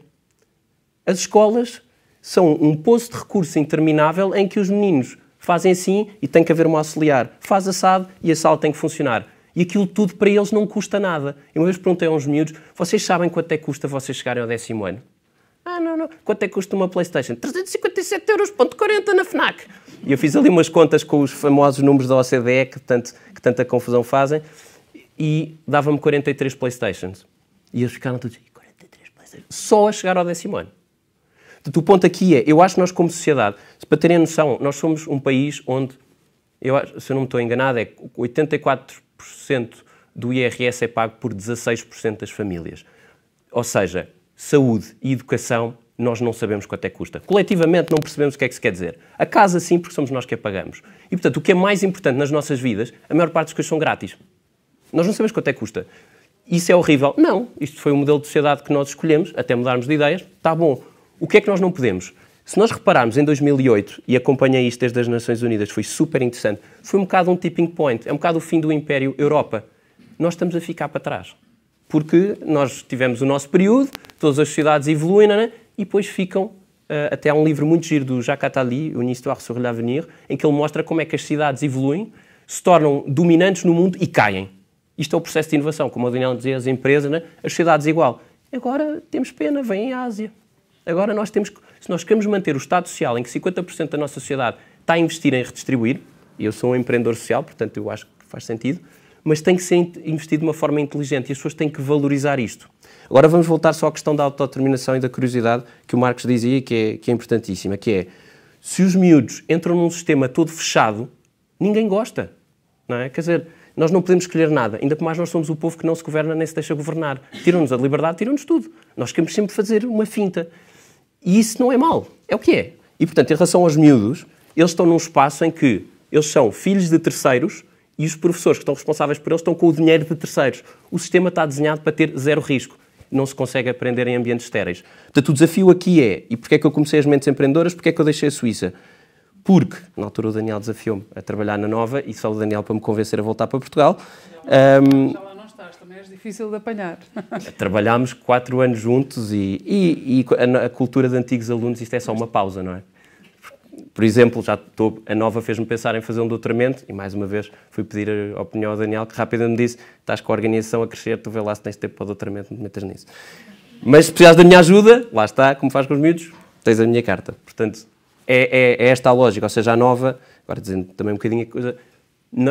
As escolas são um poço de recurso interminável em que os meninos fazem assim e tem que haver um auxiliar. Faz assado e a sala tem que funcionar. E aquilo tudo para eles não custa nada. Eu uma vez perguntei a uns miúdos, vocês sabem quanto é que custa vocês chegarem ao 10º ano? Não. Quanto é que custa uma PlayStation? 357,40€ na FNAC. E eu fiz ali umas contas com os famosos números da OCDE que tanta confusão fazem e dava-me 43 PlayStations. E eles ficaram todos, 43 PlayStations? Só a chegar ao 10º ano. O ponto aqui é, eu acho que nós como sociedade, para terem a noção, nós somos um país onde, se eu não me estou enganado, 84% do IRS é pago por 16% das famílias. Ou seja, saúde e educação, nós não sabemos quanto é que custa. Coletivamente não percebemos o que é que se quer dizer. A casa sim, porque somos nós que a pagamos. E portanto, o que é mais importante nas nossas vidas, a maior parte das coisas são grátis. Nós não sabemos quanto é que custa. Isso é horrível? Não. Isto foi o modelo de sociedade que nós escolhemos, até mudarmos de ideias, está bom. O que é que nós não podemos? Se nós repararmos em 2008, e acompanhei isto desde as Nações Unidas, foi super interessante, foi um bocado um tipping point, é um bocado o fim do Império Europa. Nós estamos a ficar para trás. Porque nós tivemos o nosso período, todas as sociedades evoluem, não é? E depois ficam, até há um livro muito giro do Jacques Attali, Une histoire sur l'avenir, em que ele mostra como é que as cidades evoluem, se tornam dominantes no mundo e caem. Isto é o processo de inovação, como o Daniel dizia, as empresas, né? As sociedades igual. Agora temos pena, vem a Ásia. Agora nós temos, se nós queremos manter o Estado Social em que 50% da nossa sociedade está a investir em redistribuir, e eu sou um empreendedor social, portanto eu acho que faz sentido, mas tem que ser investido de uma forma inteligente e as pessoas têm que valorizar isto. Agora vamos voltar só à questão da autodeterminação e da curiosidade que o Marcos dizia que é importantíssima, que é, se os miúdos entram num sistema todo fechado, ninguém gosta, não é? Quer dizer, nós não podemos escolher nada, ainda por mais nós somos o povo que não se governa nem se deixa governar. Tiram-nos a liberdade, tiram-nos tudo. Nós queremos sempre fazer uma finta. E isso não é mau, é o que é. E, portanto, em relação aos miúdos, eles estão num espaço em que eles são filhos de terceiros e os professores que estão responsáveis por eles estão com o dinheiro de terceiros. O sistema está desenhado para ter zero risco. Não se consegue aprender em ambientes estéreis. Portanto, o desafio aqui é, e porquê é que eu comecei as mentes empreendedoras, porquê é que eu deixei a Suíça? Porque, na altura, o Daniel desafiou-me a trabalhar na Nova, e só o Daniel para me convencer a voltar para Portugal. Já lá não estás, também és difícil de apanhar. Trabalhámos 4 anos juntos e a cultura de antigos alunos, isto é só uma pausa, não é? Por exemplo, a Nova fez-me pensar em fazer um doutoramento e, mais uma vez, fui pedir a opinião ao Daniel, que rapidamente me disse: estás com a organização a crescer, tu vê lá se tens tempo para o doutoramento, não te metas nisso. Mas se precisares da minha ajuda, lá está, como faz com os miúdos, tens a minha carta. Portanto, é esta a lógica. Ou seja, a Nova, agora dizendo também um bocadinho a coisa,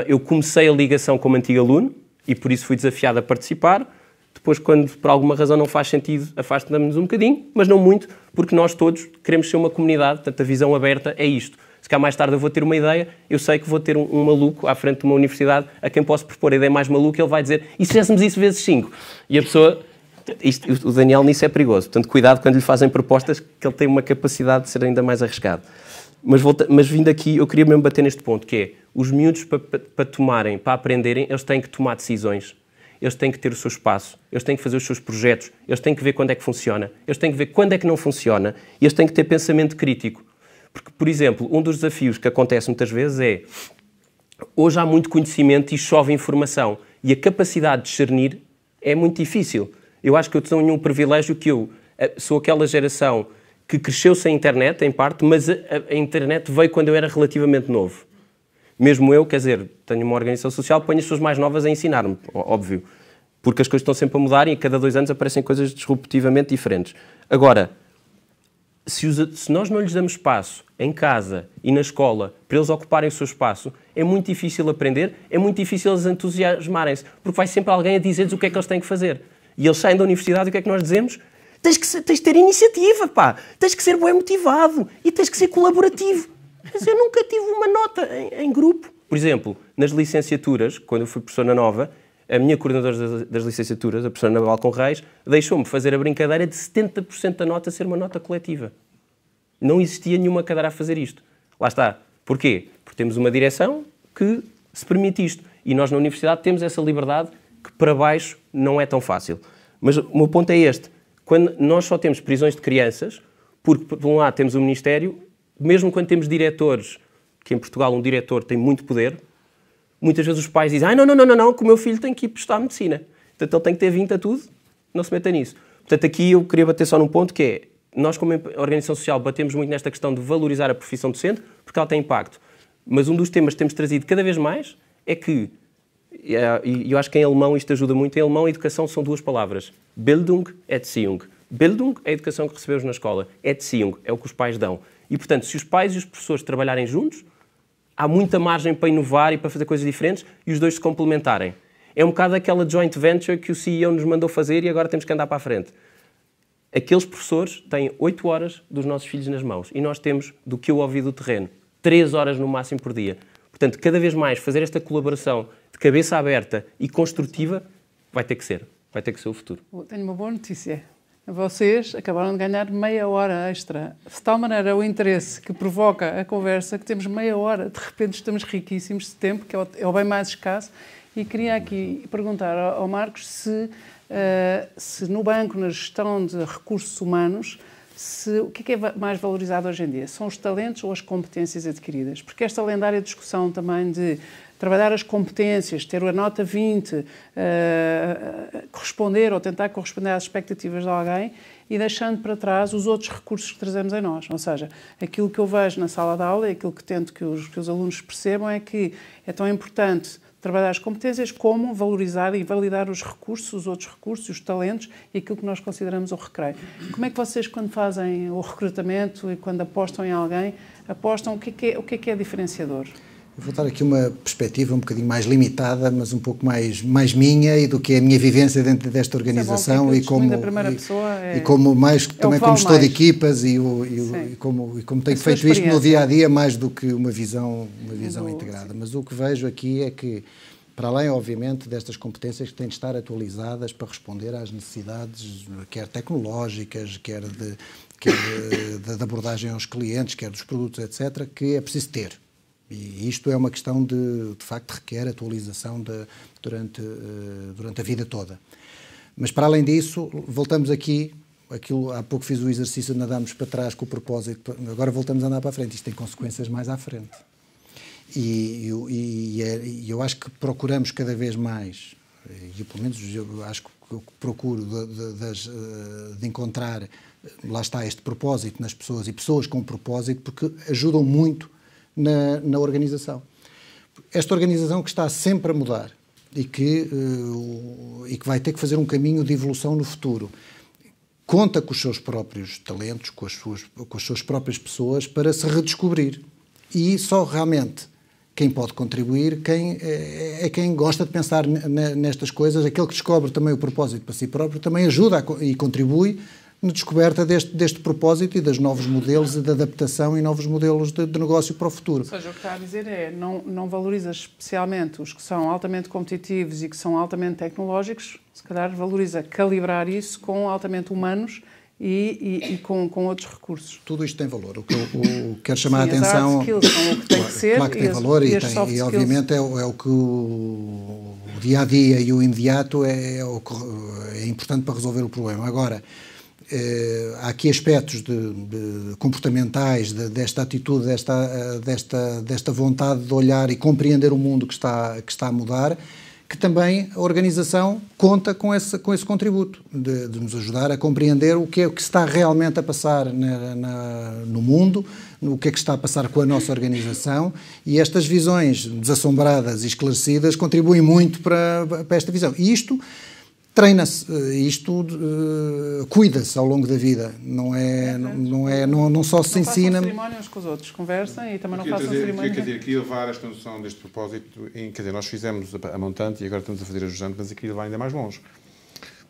eu comecei a ligação como antigo aluno e por isso fui desafiado a participar. Depois, quando por alguma razão não faz sentido, afastamos-nos um bocadinho, mas não muito, porque nós todos queremos ser uma comunidade, portanto a visão aberta é isto. Se cá mais tarde eu vou ter uma ideia, eu sei que vou ter um maluco à frente de uma universidade a quem posso propor a ideia mais maluca, ele vai dizer: e se fizéssemos isso vezes 5? E a pessoa... o Daniel nisso é perigoso, portanto cuidado quando lhe fazem propostas, que ele tem uma capacidade de ser ainda mais arriscado. Mas vindo aqui, eu queria mesmo bater neste ponto, que é, os miúdos para aprenderem, eles têm que tomar decisões. Eles têm que ter o seu espaço, eles têm que fazer os seus projetos, eles têm que ver quando é que funciona, eles têm que ver quando é que não funciona e eles têm que ter pensamento crítico. Porque, por exemplo, um dos desafios que acontece muitas vezes é, hoje há muito conhecimento e chove informação e a capacidade de discernir é muito difícil. Eu acho que eu tenho um privilégio, que eu sou aquela geração que cresceu sem internet, em parte, mas a internet veio quando eu era relativamente novo. Mesmo eu, quer dizer, tenho uma organização social, ponho as pessoas mais novas a ensinar-me, óbvio. Porque as coisas estão sempre a mudar e a cada 2 anos aparecem coisas disruptivamente diferentes. Agora, se nós não lhes damos espaço em casa e na escola para eles ocuparem o seu espaço, é muito difícil aprender, é muito difícil eles entusiasmarem-se, porque vai sempre alguém a dizer-lhes o que é que eles têm que fazer. E eles saem da universidade e o que é que nós dizemos? Tens de ter iniciativa, pá! Tens que ser bem motivado e tens que ser colaborativo. Mas eu nunca tive uma nota em grupo. Por exemplo, nas licenciaturas, quando eu fui professor na Nova, a minha coordenadora das licenciaturas, a professora Ana Balcon Reis, deixou-me fazer a brincadeira de 70% da nota ser uma nota coletiva. Não existia nenhuma cadeira a fazer isto. Lá está. Porquê? Porque temos uma direção que se permite isto. E nós na universidade temos essa liberdade que para baixo não é tão fácil. Mas o meu ponto é este. Quando nós só temos prisões de crianças, porque por um lado temos o Ministério, mesmo quando temos diretores, que em Portugal um diretor tem muito poder, muitas vezes os pais dizem: não, que o meu filho tem que ir prestar medicina. Portanto, ele tem que ter 20 a tudo, não se meta nisso. Portanto, aqui eu queria bater só num ponto, que é, nós como organização social batemos muito nesta questão de valorizar a profissão docente, porque ela tem impacto. Mas um dos temas que temos trazido cada vez mais é que, e eu acho que em alemão isto ajuda muito, em alemão a educação são 2 palavras: Bildung, Erziehung. Bildung é a educação que recebemos na escola, Erziehung é o que os pais dão. E, portanto, se os pais e os professores trabalharem juntos, há muita margem para inovar e para fazer coisas diferentes e os dois se complementarem. É um bocado aquela joint venture que o CEO nos mandou fazer e agora temos que andar para a frente. Aqueles professores têm 8 horas dos nossos filhos nas mãos e nós temos, do que eu ouvi do terreno, 3 horas no máximo por dia. Portanto, cada vez mais fazer esta colaboração de cabeça aberta e construtiva vai ter que ser o futuro. Tenho uma boa notícia. Vocês acabaram de ganhar meia hora extra. De tal maneira o interesse que provoca a conversa que temos meia hora. De repente estamos riquíssimos de tempo, que é o bem mais escasso. E queria aqui perguntar ao Marcos se no banco, na gestão de recursos humanos, o que é mais valorizado hoje em dia? São os talentos ou as competências adquiridas? Porque esta lendária discussão também de trabalhar as competências, ter a nota 20, corresponder ou tentar corresponder às expectativas de alguém e deixando para trás os outros recursos que trazemos em nós. Ou seja, aquilo que eu vejo na sala de aula e aquilo que tento que os alunos percebam é que é tão importante trabalhar as competências como valorizar e validar os recursos, os outros recursos, os talentos e aquilo que nós consideramos o recreio. Como é que vocês, quando fazem o recrutamento e quando apostam em alguém, apostam o que é diferenciador? Eu vou dar aqui uma perspectiva um bocadinho mais limitada, mas um pouco mais minha e do que é a minha vivência dentro desta organização e como também como gestor de equipas e como tenho feito isto no dia a dia mais do que uma visão integrada. Mas o que vejo aqui é que, para além, obviamente, destas competências que têm de estar atualizadas para responder às necessidades, quer tecnológicas, quer de abordagem aos clientes, quer dos produtos, etc., que é preciso ter. E isto é uma questão de facto, requer atualização durante a vida toda. Mas, para além disso, voltamos aqui, há pouco fiz o exercício de andarmos para trás com o propósito, agora voltamos a andar para a frente. Isto tem consequências mais à frente. E eu acho que procuramos cada vez mais, e pelo menos eu acho que eu procuro de encontrar, lá está, este propósito nas pessoas, e pessoas com propósito, porque ajudam muito na organização. Esta organização que está sempre a mudar e que vai ter que fazer um caminho de evolução no futuro, conta com os seus próprios talentos, com as suas próprias pessoas, para se redescobrir. E só realmente quem pode contribuir é quem gosta de pensar nestas coisas, aquele que descobre também o propósito para si próprio, também ajuda e contribui na descoberta deste propósito e dos novos modelos de adaptação e novos modelos de negócio para o futuro. Ou seja, o que está a dizer é, não valoriza especialmente os que são altamente competitivos e que são altamente tecnológicos, se calhar valoriza calibrar isso com altamente humanos e com outros recursos. Tudo isto tem valor. O que eu quero chamar a atenção... As hard skills são o que tem que ser. Claro que tem valor e obviamente é o que o dia-a-dia e o imediato é importante para resolver o problema. Agora, há aqui aspectos comportamentais desta atitude, desta vontade de olhar e compreender o mundo que está a mudar, que também a organização conta com esse contributo, de nos ajudar a compreender o que está realmente a passar no mundo, o que é que está a passar com a nossa organização, e estas visões desassombradas e esclarecidas contribuem muito para esta visão. E isto treina-se, isto cuida-se ao longo da vida, não só se ensina... Não façam cerimónia uns com os outros, conversem e também não façam cerimónia... Queria levar esta noção deste propósito, quer dizer, nós fizemos a montante e agora estamos a fazer a jusante, mas eu queria levar ainda mais longe.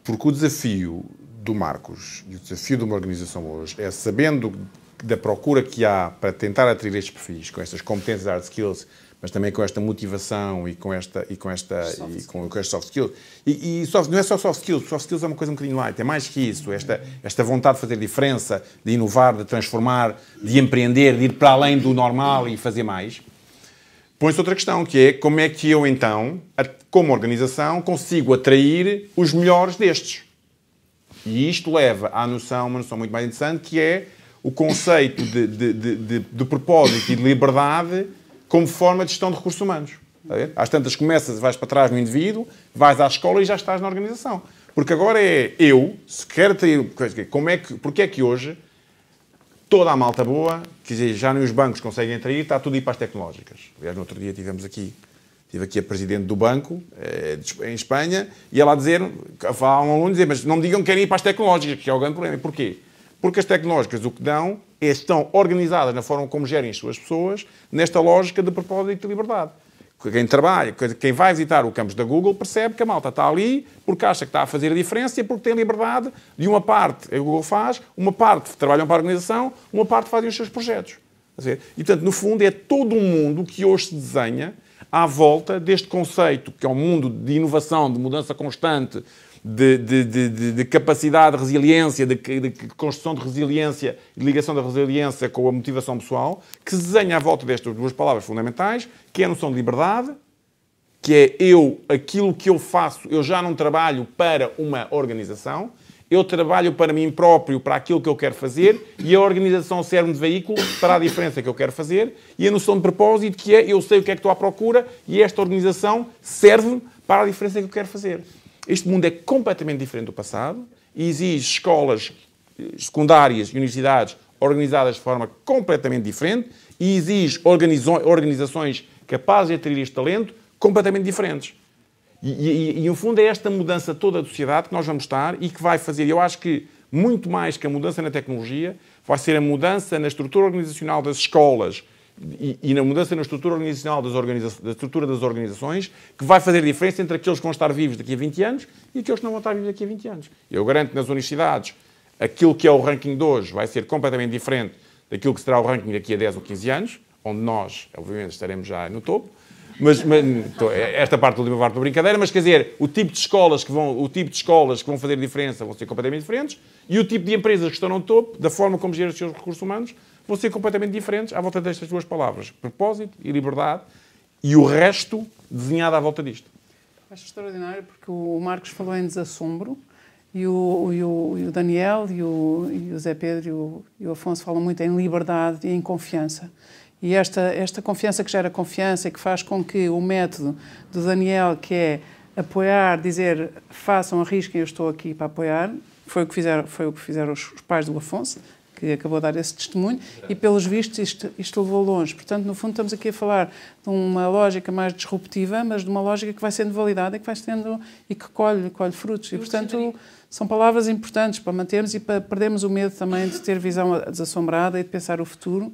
Porque o desafio do Marcos e o desafio de uma organização hoje é, sabendo da procura que há para tentar atrair estes perfis, com estas competências hard skills, mas também com esta motivação e com estes soft skills. Não é só soft skills é uma coisa um bocadinho light, é mais que isso, esta vontade de fazer diferença, de inovar, de transformar, de empreender, de ir para além do normal e fazer mais. Põe-se outra questão, que é como é que eu então, como organização, consigo atrair os melhores destes. E isto leva à uma noção muito mais interessante, que é o conceito de propósito e de liberdade como forma de gestão de recursos humanos. Às tantas vais para trás no indivíduo, vais à escola e já estás na organização. Porque agora se quero ter... Porque é que hoje toda a malta boa, quer dizer, já nem os bancos conseguem atrair, está tudo a ir para as tecnológicas. Aliás, no outro dia tive aqui a presidente do banco, em Espanha, e ela a dizer, a um aluno dizer, mas não me digam que querem ir para as tecnológicas, que é o grande problema. E porquê? Porque as tecnológicas o que dão estão organizadas na forma como gerem as suas pessoas, nesta lógica de propósito e de liberdade. Quem trabalha, quem vai visitar o campus da Google percebe que a malta está ali porque acha que está a fazer a diferença e porque tem liberdade de uma parte, a Google faz, uma parte trabalham para a organização, uma parte fazem os seus projetos. E, portanto, no fundo, é todo um mundo que hoje se desenha à volta deste conceito, que é um mundo de inovação, de mudança constante, de capacidade de resiliência, de construção de resiliência e de ligação da resiliência com a motivação pessoal, que se desenha à volta destas duas palavras fundamentais, que é a noção de liberdade, que é aquilo que eu faço, eu já não trabalho para uma organização, eu trabalho para mim próprio, para aquilo que eu quero fazer, e a organização serve de veículo para a diferença que eu quero fazer, e a noção de propósito, que é eu sei o que é que estou à procura, e esta organização serve-me para a diferença que eu quero fazer. Este mundo é completamente diferente do passado e exige escolas secundárias e universidades organizadas de forma completamente diferente e exige organizações capazes de atrair este talento completamente diferentes. E, no fundo, é esta mudança toda da sociedade que nós vamos estar e que vai fazer, eu acho que, muito mais que a mudança na tecnologia, vai ser a mudança na estrutura organizacional das escolas e na mudança na estrutura organizacional da estrutura das organizações, que vai fazer a diferença entre aqueles que vão estar vivos daqui a 20 anos e aqueles que não vão estar vivos daqui a 20 anos. Eu garanto que nas universidades, aquilo que é o ranking de hoje vai ser completamente diferente daquilo que será o ranking daqui a 10 ou 15 anos, onde nós, obviamente, estaremos já no topo, Mas esta parte da última parte da brincadeira, mas quer dizer, o tipo de escolas que vão fazer diferença vão ser completamente diferentes e o tipo de empresas que estão no topo, da forma como geram os seus recursos humanos, vão ser completamente diferentes à volta destas duas palavras, propósito e liberdade, e o resto desenhado à volta disto. Acho extraordinário porque o Marcos falou em desassombro e o Daniel e o Zé Pedro e o Afonso falam muito em liberdade e em confiança. E esta confiança que gera confiança e que faz com que o método do Daniel, que é apoiar, dizer façam, arrisquem, eu estou aqui para apoiar, foi o que fizeram os pais do Afonso, que acabou de dar esse testemunho, e pelos vistos isto levou longe. Portanto, no fundo, estamos aqui a falar de uma lógica mais disruptiva, mas de uma lógica que vai sendo validada e que vai sendo e que colhe frutos. E, portanto, são palavras importantes para mantermos e para perdermos o medo também de ter visão desassombrada e de pensar o futuro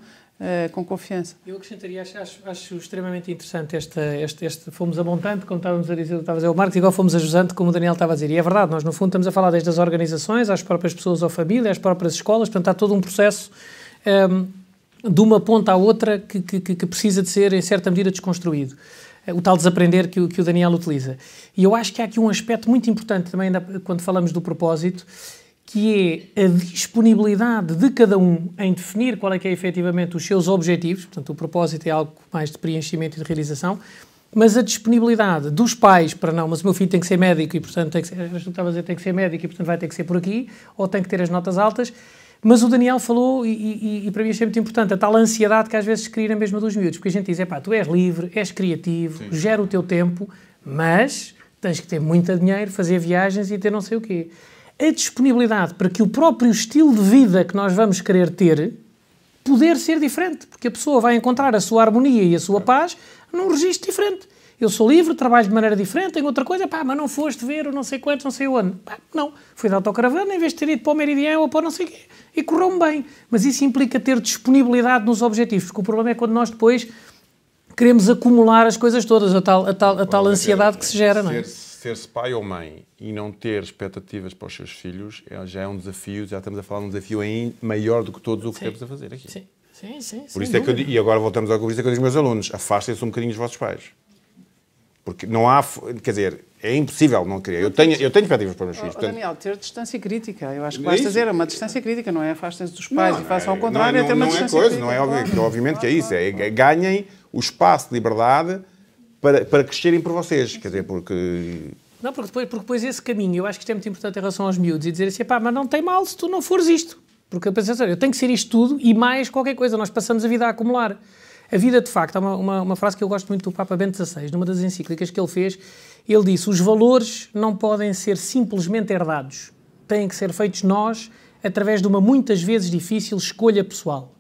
com confiança. Eu acrescentaria, acho extremamente interessante este fomos a montante, como estava a dizer o Marcos, igual fomos a jusante, como o Daniel estava a dizer. E é verdade, nós no fundo estamos a falar desde as organizações, às próprias pessoas ou família, às próprias escolas, portanto há todo um processo de uma ponta à outra que precisa de ser, em certa medida, desconstruído. O tal desaprender que o Daniel utiliza. E eu acho que há aqui um aspecto muito importante também quando falamos do propósito, que é a disponibilidade de cada um em definir qual é que é efetivamente os seus objetivos, portanto o propósito é algo mais de preenchimento e de realização, mas a disponibilidade dos pais para não, mas o meu filho tem que ser médico e portanto tem que ser médico e portanto vai ter que ser por aqui, ou tem que ter as notas altas, mas o Daniel falou, e para mim achei muito importante, a tal ansiedade que às vezes se cria na mesma dos miúdos, porque a gente diz, tu és livre, és criativo, sim, gera o teu tempo, mas tens que ter muito dinheiro, fazer viagens e ter não sei o quê. A disponibilidade para que o próprio estilo de vida que nós vamos querer ter poder ser diferente, porque a pessoa vai encontrar a sua harmonia e a sua paz num registro diferente. Eu sou livre, trabalho de maneira diferente, tenho outra coisa, mas não foste ver o não sei quantos, não sei onde. Não, fui de autocaravana em vez de ter ido para o Meridian ou para não sei o quê. E correu-me bem. Mas isso implica ter disponibilidade nos objetivos, porque o problema é quando nós depois queremos acumular as coisas todas, a tal ansiedade que se gera, não é? Ser-se pai ou mãe e não ter expectativas para os seus filhos já é um desafio, já estamos a falar de um desafio ainda maior do que todos o que temos a fazer aqui. Sim. Por isso é que e agora voltamos ao que eu digo aos meus alunos, afastem-se um bocadinho dos vossos pais. Porque não há, quer dizer, é impossível não querer. Eu tenho expectativas para os meus filhos. Portanto... Daniel, ter distância crítica. Eu acho que basta dizer, é uma distância crítica, não é afastem-se dos pais e façam ao contrário, é ter uma distância crítica. Não é coisa, obviamente que é isso. Ganhem o espaço de liberdade para crescerem por vocês. Quer dizer, porque... Não, porque depois esse caminho, eu acho que isto é muito importante em relação aos miúdos, e dizer assim, mas não tem mal se tu não fores isto. Porque eu penso assim, eu tenho que ser isto tudo e mais qualquer coisa. Nós passamos a vida a acumular. A vida, de facto, há uma frase que eu gosto muito do Papa Bento XVI, numa das encíclicas que ele fez, ele disse, os valores não podem ser simplesmente herdados. Têm que ser feitos nós, através de uma muitas vezes difícil escolha pessoal.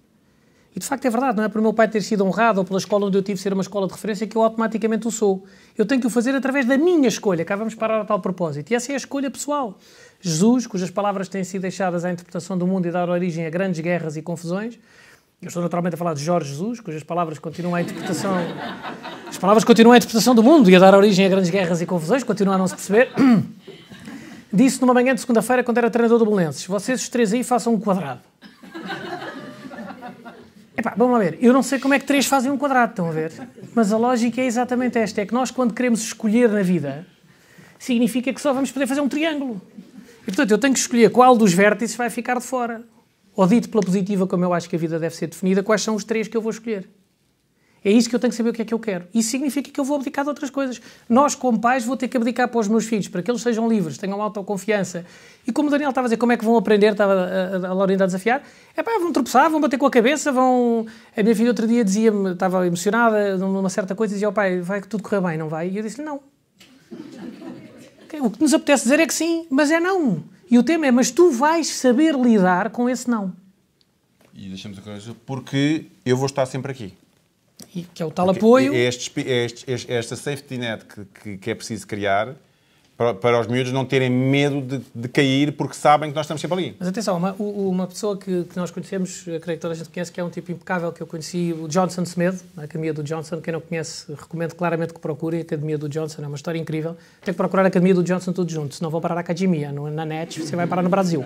E, de facto, é verdade, não é por meu pai ter sido honrado ou pela escola onde eu tive ser uma escola de referência que eu automaticamente o sou. Eu tenho que o fazer através da minha escolha. Cá vamos parar a tal propósito. E essa é a escolha pessoal. Jesus, cujas palavras têm sido deixadas à interpretação do mundo e dar origem a grandes guerras e confusões. Eu estou naturalmente a falar de Jorge Jesus, cujas palavras continuam à interpretação... As palavras continuam à interpretação do mundo e a dar origem a grandes guerras e confusões, continuam a não se perceber. Disse numa manhã de segunda-feira, quando era treinador do Belenenses, vocês os três aí façam um quadrado. Vamos lá ver, eu não sei como é que três fazem um quadrado, estão a ver? Mas a lógica é exatamente esta, é que nós quando queremos escolher na vida, significa que só vamos poder fazer um triângulo. E portanto eu tenho que escolher qual dos vértices vai ficar de fora. Ou dito pela positiva, como eu acho que a vida deve ser definida, quais são os três que eu vou escolher. É isso que eu tenho que saber o que é que eu quero. Isso significa que eu vou abdicar de outras coisas. Nós, como pais, vou ter que abdicar para os meus filhos, para que eles sejam livres, tenham autoconfiança. E como o Daniel estava a dizer, como é que vão aprender, estava a Laurinda a desafiar, vão tropeçar, vão bater com a cabeça, vão... A minha filha outro dia dizia-me, estava emocionada numa certa coisa, dizia ao pai, vai que tudo correr bem, não vai? E eu disse-lhe, não. O que nos apetece dizer é que sim, mas é não. E o tema é, mas tu vais saber lidar com esse não. E deixamos a coisa, porque eu vou estar sempre aqui. E que é o tal apoio. Esta safety net que é preciso criar para os miúdos não terem medo de cair porque sabem que nós estamos sempre ali. Mas atenção, uma pessoa que nós conhecemos, creio que toda a gente conhece, que é um tipo impecável, que eu conheci, o Johnson Semedo, na Academia do Johnson. Quem não conhece, recomendo claramente que procurem a Academia do Johnson, é uma história incrível. Tem que procurar a Academia do Johnson tudo junto, senão vão parar a academia, na net, você vai parar no Brasil.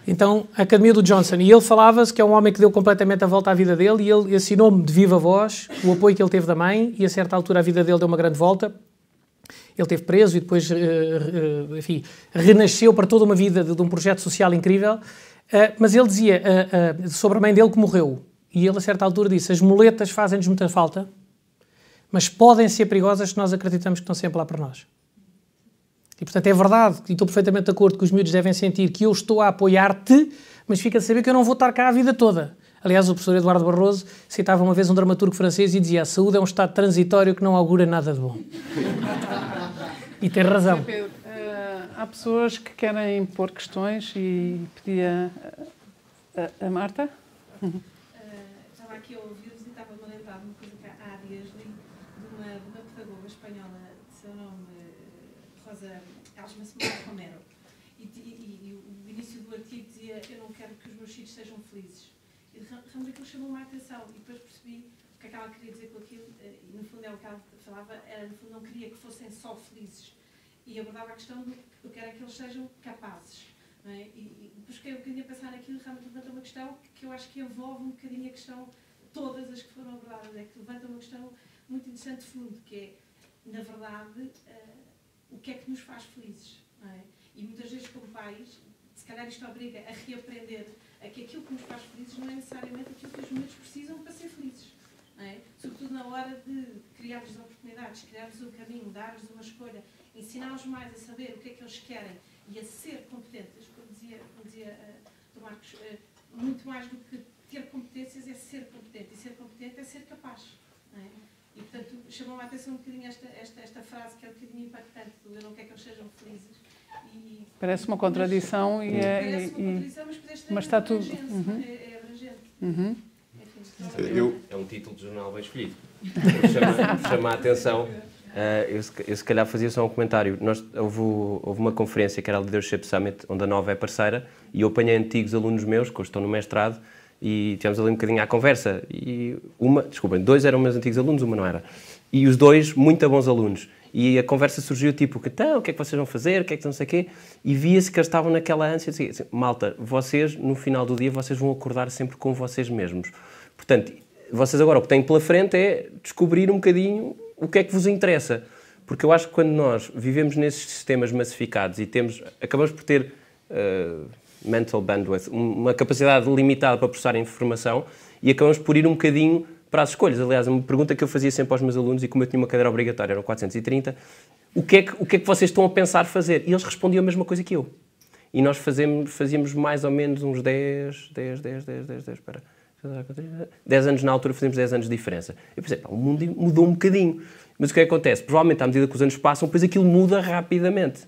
Então, a Academia do Johnson, e ele falava-se que é um homem que deu completamente a volta à vida dele, e ele assinou-me de viva voz o apoio que ele teve da mãe, e a certa altura a vida dele deu uma grande volta. Ele esteve preso e depois, enfim, renasceu para toda uma vida de um projeto social incrível, mas ele dizia sobre a mãe dele que morreu, e ele a certa altura disse: as muletas fazem-nos muita falta, mas podem ser perigosas se nós acreditamos que estão sempre lá para nós. E, portanto, é verdade, e estou perfeitamente de acordo que os miúdos devem sentir que eu estou a apoiar-te, mas fica a saber que eu não vou estar cá a vida toda. Aliás, o professor Eduardo Barroso citava uma vez um dramaturgo francês e dizia: a saúde é um estado transitório que não augura nada de bom. E tem razão. Pedro, há pessoas que querem pôr questões e pedia a Marta. Estava aqui a ouvir-vos e estava-me a lembrar de uma coisa que há dias li de uma pedagoga espanhola, de seu nome Rosa Romero, e o início do artigo dizia: eu não quero que os meus filhos sejam felizes. E de ramo daquilo chamou-me a atenção, e depois percebi o que é que ela queria dizer com aquilo, e no fundo é o que ela falava, era, no fundo não queria que fossem só felizes, e abordava a questão de eu quero que eles sejam capazes. Não é? E depois fiquei um bocadinho a pensar naquilo, realmente levanta uma questão que eu acho que envolve um bocadinho a questão, todas as que foram abordadas, é que levanta uma questão muito interessante de fundo, que é, na verdade, o que é que nos faz felizes, não é? E muitas vezes, como pais, se calhar isto obriga a reaprender a que aquilo que nos faz felizes não é necessariamente aquilo que os miúdos precisam para ser felizes, não é? Sobretudo na hora de criar-lhes oportunidades, criar-lhes um caminho, dar-lhes uma escolha, ensiná-los mais a saber o que é que eles querem e a ser competentes, como dizia Marcos, muito mais do que ter competências é ser competente, e ser competente é ser capaz, não é? E, portanto, chamou-me a atenção um bocadinho esta frase, que é um bocadinho impactante, do eu não quero que eles sejam felizes. E, parece uma contradição, mas está tudo. É abrangente. Enfim, É um título de jornal bem escolhido. Chama a atenção. Eu se calhar fazia só um comentário. Houve uma conferência que era a Leadership Summit, onde a Nova é parceira, e eu apanhei antigos alunos meus, que hoje estão no mestrado, e tivemos ali um bocadinho à conversa. E dois eram meus antigos alunos, uma não era. E os dois, muito bons alunos. E a conversa surgiu tipo: então, o que é que vocês vão fazer? O que é que não sei o quê? E via-se que eles estavam naquela ânsia de assim, malta, vocês, no final do dia, vocês vão acordar sempre com vocês mesmos. Portanto, vocês agora o que têm pela frente é descobrir um bocadinho o que é que vos interessa. Porque eu acho que quando nós vivemos nesses sistemas massificados e acabamos por ter mental bandwidth, uma capacidade limitada para processar informação, e acabamos por ir um bocadinho para as escolhas. Aliás, uma pergunta que eu fazia sempre aos meus alunos, e como eu tinha uma cadeira obrigatória, eram 430, o que é que vocês estão a pensar fazer? E eles respondiam a mesma coisa que eu. E nós fazíamos mais ou menos uns 10 anos na altura, fazíamos 10 anos de diferença. Eu pensei, o mundo mudou um bocadinho. Mas o que acontece? Provavelmente, à medida que os anos passam, depois aquilo muda rapidamente.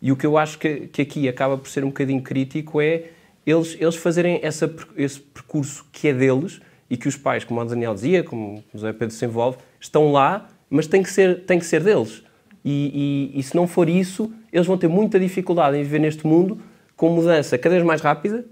E o que eu acho que aqui acaba por ser um bocadinho crítico é eles fazerem esse percurso que é deles, e que os pais, como o Daniel dizia, como o José Pedro se envolve, estão lá, mas tem que ser deles. E se não for isso, eles vão ter muita dificuldade em viver neste mundo com mudança cada vez mais rápida,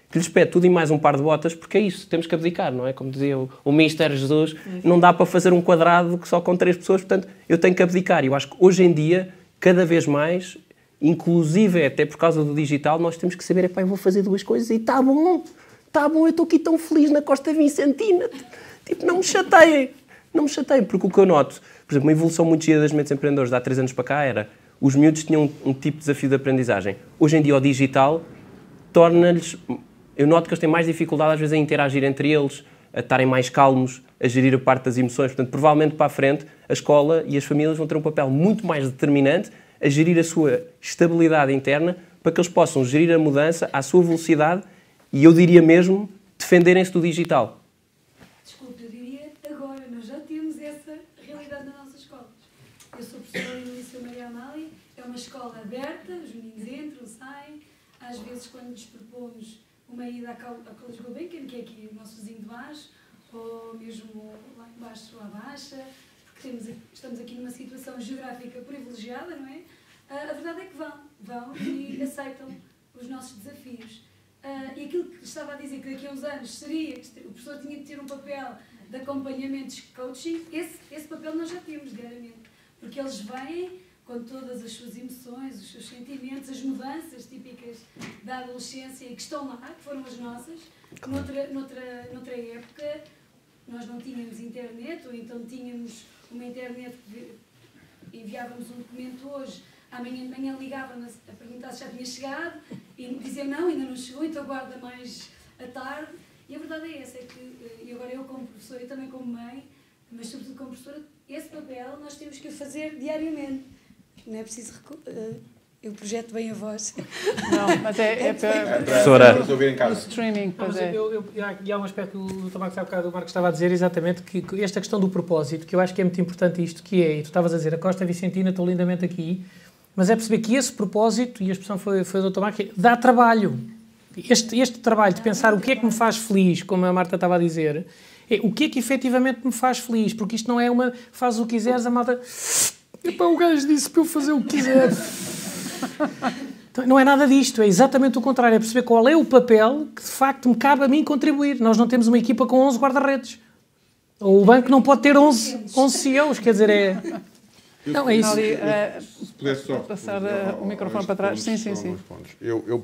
que lhes pede tudo e mais um par de botas, porque é isso, temos que abdicar, não é? Como dizia o Mister Jesus, não dá para fazer um quadrado só com 3 pessoas, portanto, eu tenho que abdicar. E eu acho que hoje em dia, cada vez mais, inclusive até por causa do digital, nós temos que saber, eu vou fazer 2 coisas e está bom, eu estou aqui tão feliz na Costa Vicentina. Tipo, não me chateiem, porque o que eu noto, por exemplo, uma evolução muito gira das mentes empreendedores de há 3 anos para cá era, os miúdos tinham um tipo de desafio de aprendizagem. Hoje em dia o digital torna-lhes, eu noto que eles têm mais dificuldade às vezes em interagir entre eles, a estarem mais calmos, a gerir a parte das emoções. Portanto, provavelmente para a frente, a escola e as famílias vão ter um papel muito mais determinante a gerir a sua estabilidade interna para que eles possam gerir a mudança à sua velocidade e, eu diria mesmo, defenderem-se do digital. Desculpe, eu diria agora, nós já temos essa realidade nas nossas escolas. Eu sou professora no Liceu Maria Amália, é uma escola aberta, os meninos entram, saem, às vezes quando lhes propomos uma ida a College Gulbenkian, que é aqui o nosso vizinho de baixo, ou mesmo lá embaixo à Baixa, porque estamos aqui numa situação geográfica privilegiada, não é? A verdade é que vão e aceitam os nossos desafios. E aquilo que estava a dizer, que daqui a uns anos seria que o professor tinha de ter um papel de acompanhamento de coaching, esse papel nós já temos diariamente, porque eles vêm com todas as suas emoções, os seus sentimentos, as mudanças típicas da adolescência e que estão lá, que foram as nossas. Noutra época, nós não tínhamos internet, ou então tínhamos uma internet que enviávamos um documento hoje, amanhã de manhã ligava-nos a perguntar se já tinha chegado e dizia não, ainda não chegou, então aguarda mais à tarde. E a verdade é essa, é que, e agora eu como professora e também como mãe, mas sobretudo como professora, esse papel nós temos que o fazer diariamente. Não é preciso... Eu projeto bem a voz. Não, mas é para Professora. o streaming. Não, mas e há um aspecto que o Tomás há bocado, o Marcos estava a dizer exatamente, que esta questão do propósito, que eu acho que é muito importante isto, que é, e tu estavas a dizer, a Costa Vicentina, estou lindamente aqui, mas é perceber que esse propósito, e a expressão foi do Tomás, que dá trabalho. Este trabalho de pensar o que é que me faz feliz, como a Marta estava a dizer, é o que é que efetivamente me faz feliz, porque isto não é uma, faz o que quiseres, a malta, epá, o gajo disse para eu fazer o que quiser. Então, não é nada disto, é exatamente o contrário, é perceber qual é o papel que de facto me cabe a mim contribuir. Nós não temos uma equipa com 11 guarda-redes. Ou o banco não pode ter 11 CEOs, quer dizer, é... Não, é isso. Se pudesse só passar o microfone para trás. Sim.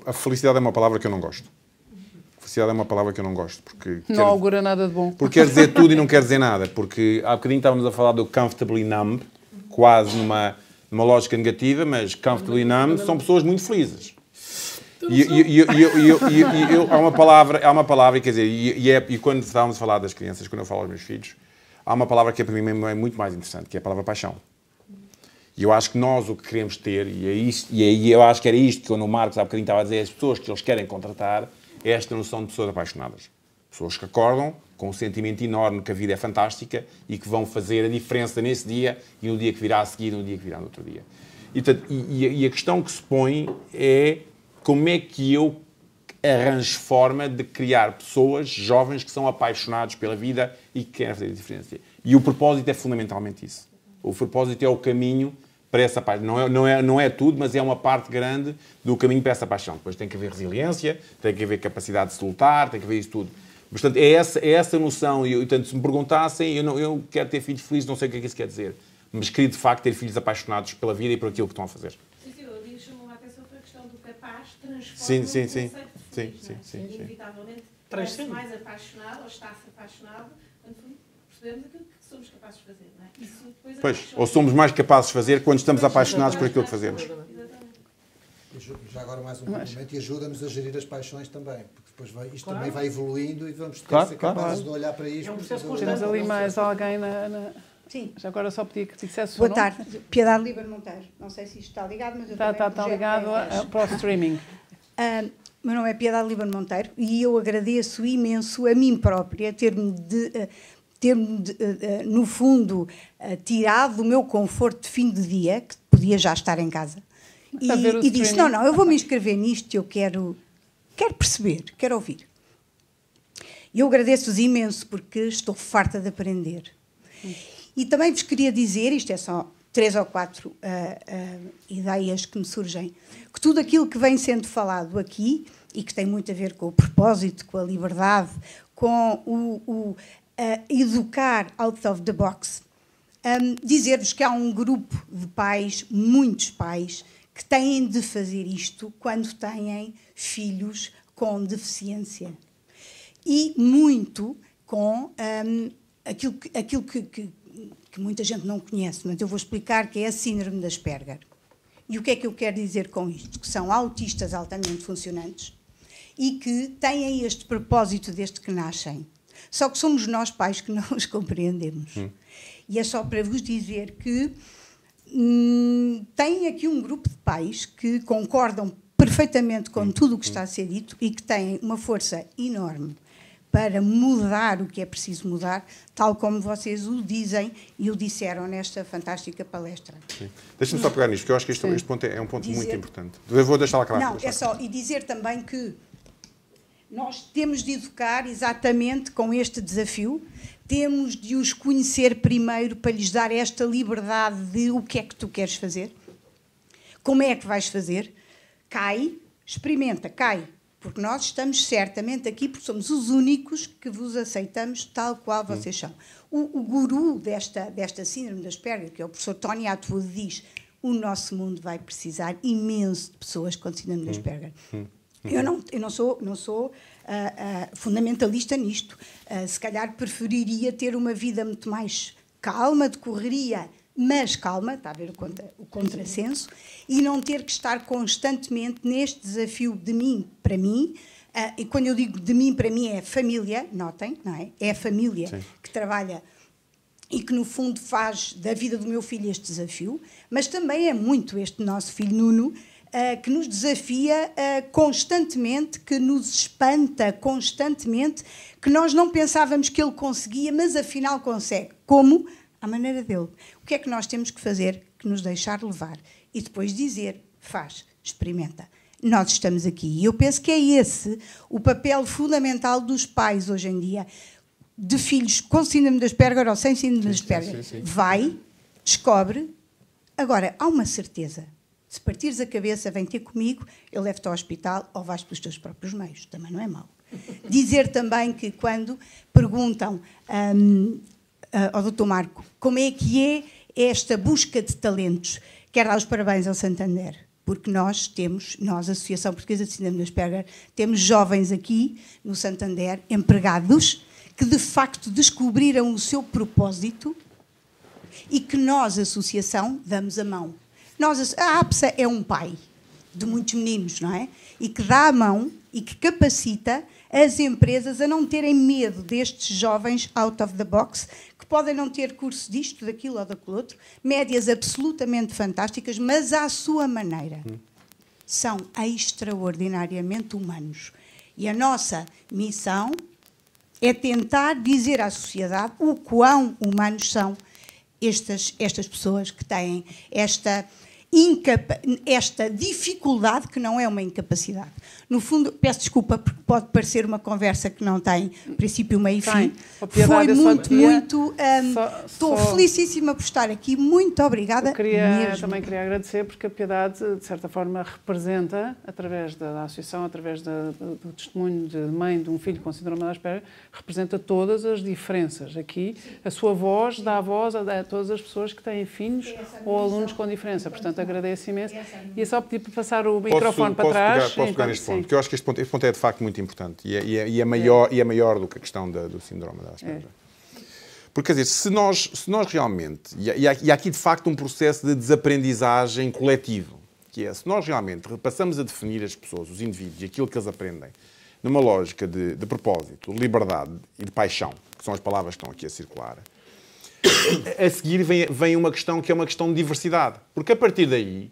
A felicidade é uma palavra que eu não gosto. Felicidade é uma palavra que eu não gosto. Porque não augura nada de bom. Porque quer dizer tudo e não quer dizer nada. Porque há bocadinho estávamos a falar do comfortably numb, quase numa lógica negativa, mas comfortably numb são pessoas muito felizes. Há uma palavra, quer dizer, e quando estávamos a falar das crianças, quando eu falo aos meus filhos, há uma palavra que para mim é muito mais interessante, que é a palavra paixão. E eu acho que nós o que queremos ter, e eu acho que era isto que quando o Marcos há bocadinho estava a dizer, as pessoas que eles querem contratar, é esta noção de pessoas apaixonadas. Pessoas que acordam com um sentimento enorme que a vida é fantástica e que vão fazer a diferença nesse dia e no dia que virá a seguir, no dia que virá no outro dia. E a questão que se põe é como é que eu arranjo forma de criar pessoas jovens que são apaixonados pela vida e que querem fazer a diferença. E o propósito é fundamentalmente isso. O propósito é o caminho para essa paixão. Não é tudo, mas é uma parte grande do caminho para essa paixão. Depois tem que haver resiliência, tem que haver capacidade de se lutar, tem que haver isso tudo. Portanto, é essa noção. E, portanto, se me perguntassem, eu quero ter filhos felizes, não sei o que é que isso quer dizer. Mas queria, de facto, ter filhos apaixonados pela vida e por aquilo que estão a fazer. Eu digo, chamou a atenção para a questão do capaz, transforma o conceito de feliz. Inevitavelmente, parece mais apaixonado, ou está-se apaixonado, quando percebemos aquilo que somos capazes de fazer, não é? Isso depois pois, ou somos mais capazes de fazer quando estamos apaixonados por aquilo que fazemos. Já agora mais um complemento, e ajuda-nos a gerir as paixões também, porque depois isto também vai evoluindo e vamos ter que ser capazes de olhar para isto. Temos ali mais alguém Sim. Já agora só pedi que dissesse Boa tarde. Piedade Líber Monteiro. Não sei se isto está ligado, mas eu está ligado para o streaming. Meu nome é Piedade Líber Monteiro e eu agradeço imenso a mim própria ter-me, no fundo, tirado do meu conforto de fim de dia, que podia já estar em casa, e disse, não, eu vou me inscrever nisto, eu quero perceber, quero ouvir. E eu agradeço-vos imenso porque estou farta de aprender. E também vos queria dizer, isto é só 3 ou 4 ideias que me surgem, que tudo aquilo que vem sendo falado aqui, e que tem muito a ver com o propósito, com a liberdade, com o educar out of the box, dizer-vos que há um grupo de pais, muitos pais, que têm de fazer isto quando têm filhos com deficiência. E muito com aquilo que muita gente não conhece, mas eu vou explicar, que é a síndrome de Asperger. E o que é que eu quero dizer com isto? Que são autistas altamente funcionantes e que têm este propósito desde que nascem. Só que somos nós, pais, que não os compreendemos. E é só para vos dizer que tem aqui um grupo de pais que concordam perfeitamente com tudo o que está a ser dito e que têm uma força enorme para mudar o que é preciso mudar, tal como vocês o dizem e o disseram nesta fantástica palestra. Deixa-me só pegar nisto, porque eu acho que este ponto é um ponto muito importante. Eu vou deixar lá claro. Não, é só, e dizer também que nós temos de educar exatamente com este desafio, temos de os conhecer primeiro para lhes dar esta liberdade de o que é que tu queres fazer, como é que vais fazer, cai, experimenta, cai. Porque nós estamos certamente aqui, porque somos os únicos que vos aceitamos tal qual vocês são. O guru desta síndrome de Asperger, que é o professor Tony Atwood, diz: o nosso mundo vai precisar imenso de pessoas com síndrome de Asperger. Eu não sou fundamentalista nisto. Se calhar preferiria ter uma vida muito mais calma, decorreria, mas calma, está a ver o contrassenso, e não ter que estar constantemente neste desafio de mim para mim. E quando eu digo de mim para mim é a família, notem, não é? É a família que trabalha e que, no fundo, faz da vida do meu filho este desafio, mas também é muito este nosso filho Nuno, que nos desafia constantemente, que nos espanta constantemente, que nós não pensávamos que ele conseguia, mas afinal consegue. Como? À maneira dele. O que é que nós temos que fazer? Que nos deixar levar. E depois dizer, faz, experimenta. Nós estamos aqui. E eu penso que é esse o papel fundamental dos pais hoje em dia, de filhos com síndrome de Asperger ou sem síndrome de Asperger. Vai, descobre. Agora, há uma certeza. Se partires a cabeça, vem ter comigo, eu levo-te ao hospital ou vais pelos teus próprios meios. Também não é mau. Dizer também que quando perguntam ao Dr. Marco como é que é esta busca de talentos, quero dar os parabéns ao Santander, porque nós, a Associação Portuguesa de Síndrome de Asperger, temos jovens aqui no Santander, empregados, que de facto descobriram o seu propósito e que nós, a associação, damos a mão. A APSA é um pai de muitos meninos, não é? E que dá a mão e que capacita as empresas a não terem medo destes jovens out of the box, que podem não ter curso disto, daquilo ou daquilo outro, médias absolutamente fantásticas, mas à sua maneira. São extraordinariamente humanos. E a nossa missão é tentar dizer à sociedade o quão humanos são estas pessoas que têm esta dificuldade, que não é uma incapacidade. No fundo, peço desculpa porque pode parecer uma conversa que não tem princípio, meio e fim. Foi muito... Estou felicíssima por estar aqui. Muito obrigada. Também queria agradecer porque a Piedade, de certa forma, representa, através da associação, através do testemunho de mãe de um filho com síndrome de Asperger, representa todas as diferenças. Aqui, a sua voz dá voz a todas as pessoas que têm filhos ou alunos com diferença. Portanto, agradeço imenso. E é só pedir para passar o microfone para trás. Posso pegar neste ponto, porque eu acho que este ponto é de facto muito importante e é maior do que a questão do síndrome da Asperger. Porque, quer dizer, se nós realmente... E há aqui, de facto, um processo de desaprendizagem coletivo, que é, se nós realmente passamos a definir as pessoas, os indivíduos, e aquilo que eles aprendem, numa lógica de propósito, de liberdade e de paixão, que são as palavras que estão aqui a circular, a seguir vem uma questão que é uma questão de diversidade. Porque, a partir daí,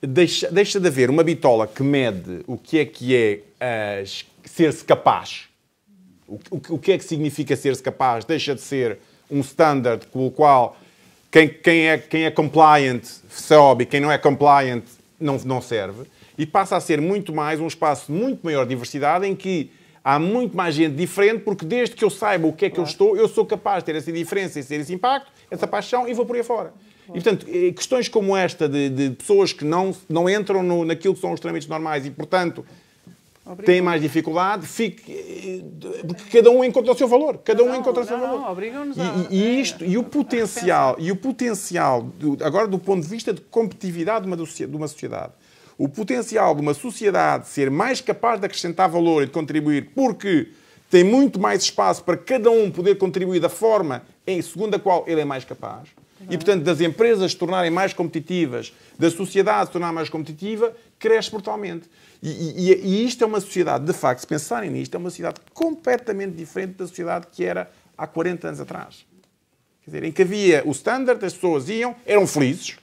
deixa de haver uma bitola que mede o que é ser-se capaz. O que é que significa ser-se capaz? Deixa de ser um standard com o qual quem é compliant sobe e quem não é compliant não serve. E passa a ser muito mais um espaço de muito maior diversidade em que há muito mais gente diferente, porque desde que eu saiba o que é que eu sou capaz de ter essa diferença e ter esse impacto, essa paixão, e vou por aí fora. E, portanto, questões como esta de pessoas que não entram naquilo que são os trâmites normais e, portanto, têm mais dificuldade, porque cada um encontra o seu valor. Cada um encontra o seu valor. E o potencial, agora do ponto de vista de competitividade de uma sociedade, o potencial de uma sociedade ser mais capaz de acrescentar valor e de contribuir, porque tem muito mais espaço para cada um poder contribuir da forma segundo a qual ele é mais capaz, e, portanto, das empresas se tornarem mais competitivas, da sociedade se tornar mais competitiva, cresce brutalmente. E isto é uma sociedade, de facto, se pensarem nisto, é uma sociedade completamente diferente da sociedade que era há 40 anos atrás. Quer dizer, em que havia o standard, as pessoas eram felizes,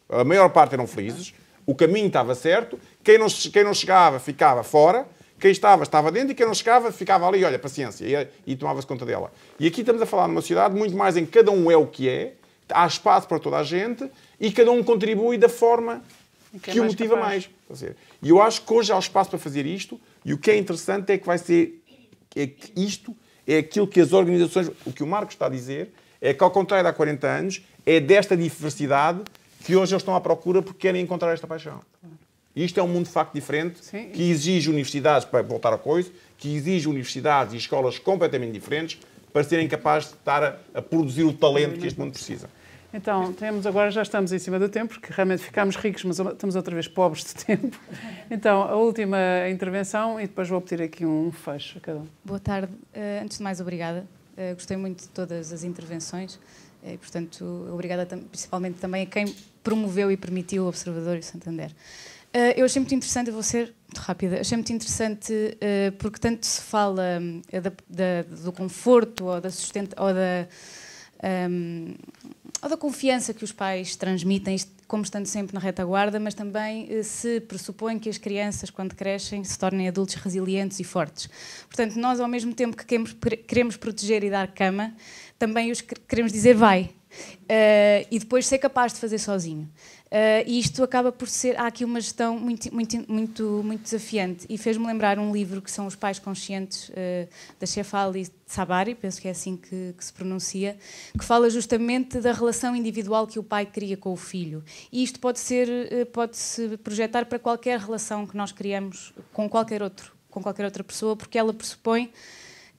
a maior parte eram felizes, o caminho estava certo, quem não chegava ficava fora, quem estava dentro, e quem não chegava ficava ali, olha, paciência, e tomava-se conta dela. E aqui estamos a falar numa sociedade muito mais em que cada um é o que é, há espaço para toda a gente, e cada um contribui da forma que o motiva mais. E eu acho que hoje há espaço para fazer isto, e o que é interessante é que que isto é aquilo que as organizações... O que o Marcos está a dizer é que, ao contrário de há 40 anos, é desta diversidade que hoje eles estão à procura porque querem encontrar esta paixão. E isto é um mundo de facto diferente, que exige universidades, para voltar a coisa, que exige universidades e escolas completamente diferentes para serem capazes de estar a produzir o talento que este mundo precisa. Então, agora já estamos em cima do tempo, porque realmente ficámos ricos, mas estamos outra vez pobres de tempo. Então, a última intervenção e depois vou pedir aqui um fecho a cada um. Boa tarde. Antes de mais, obrigada. Gostei muito de todas as intervenções. E, portanto, obrigada principalmente também a quem promoveu e permitiu o Observador e o Santander. Eu achei muito interessante, eu vou ser muito rápida, achei muito interessante porque tanto se fala do conforto ou da confiança que os pais transmitem, como estando sempre na retaguarda, mas também se pressupõe que as crianças, quando crescem, se tornem adultos resilientes e fortes. Portanto, nós, ao mesmo tempo que queremos proteger e dar cama, também os queremos dizer vai. E depois ser capaz de fazer sozinho. E isto acaba por ser... Há aqui uma gestão muito desafiante. E fez-me lembrar um livro que são Os Pais Conscientes, da Shefali Tsabari, penso que é assim que se pronuncia, que fala justamente da relação individual que o pai cria com o filho. E isto pode-se projetar para qualquer relação que nós criamos com qualquer outra pessoa, porque ela pressupõe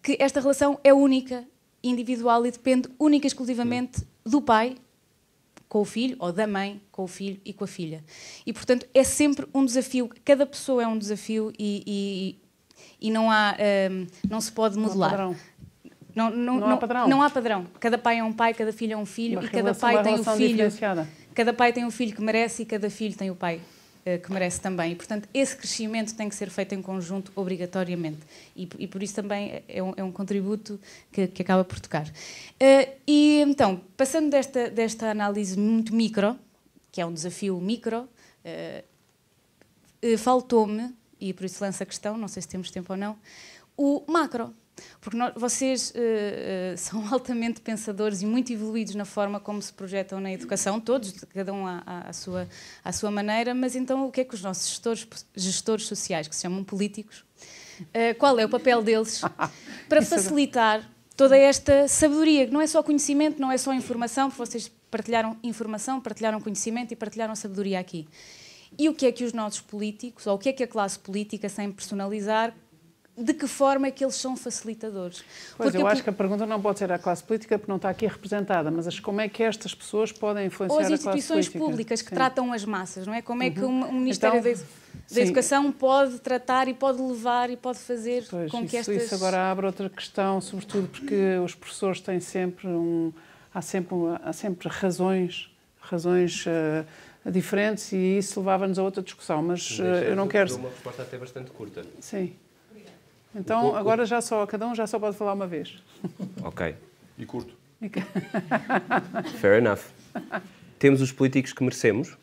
que esta relação é única, individual e depende única e exclusivamente do pai com o filho, ou da mãe com o filho e com a filha. E, portanto, é sempre um desafio. Cada pessoa é um desafio e não se pode modelar. Não há padrão. Não há padrão. Cada pai é um pai, cada filho é um filho e cada pai tem o filho. Cada pai tem um filho que merece e cada filho tem o pai que merece também. E, portanto, esse crescimento tem que ser feito em conjunto, obrigatoriamente. E por isso também é um contributo que acaba por tocar. E, então, passando desta análise muito micro, que é um desafio micro, faltou-me, e por isso lanço a questão, não sei se temos tempo ou não, o macro. Porque vocês são altamente pensadores e muito evoluídos na forma como se projetam na educação, todos, cada um à sua maneira, mas então o que é que os nossos gestores sociais, que se chamam políticos, qual é o papel deles para facilitar toda esta sabedoria, que não é só conhecimento, não é só informação, porque vocês partilharam informação, partilharam conhecimento e partilharam sabedoria aqui. E o que é que os nossos políticos, ou o que é que a classe política, sem personalizar, de que forma é que eles são facilitadores? Pois, eu acho que a pergunta não pode ser à classe política, porque não está aqui representada, mas como é que estas pessoas podem influenciar a classe política? Ou as instituições públicas que tratam as massas, não é? Como é que um Ministério da Educação pode tratar e pode levar e pode fazer com que estas... Isso agora abre outra questão, sobretudo porque os professores têm sempre há sempre razões diferentes e isso levava-nos a outra discussão, mas eu não quero... Uma resposta até bastante curta. Sim. Então, agora cada um já só pode falar uma vez. Ok. E curto. Fair enough. Temos os políticos que merecemos.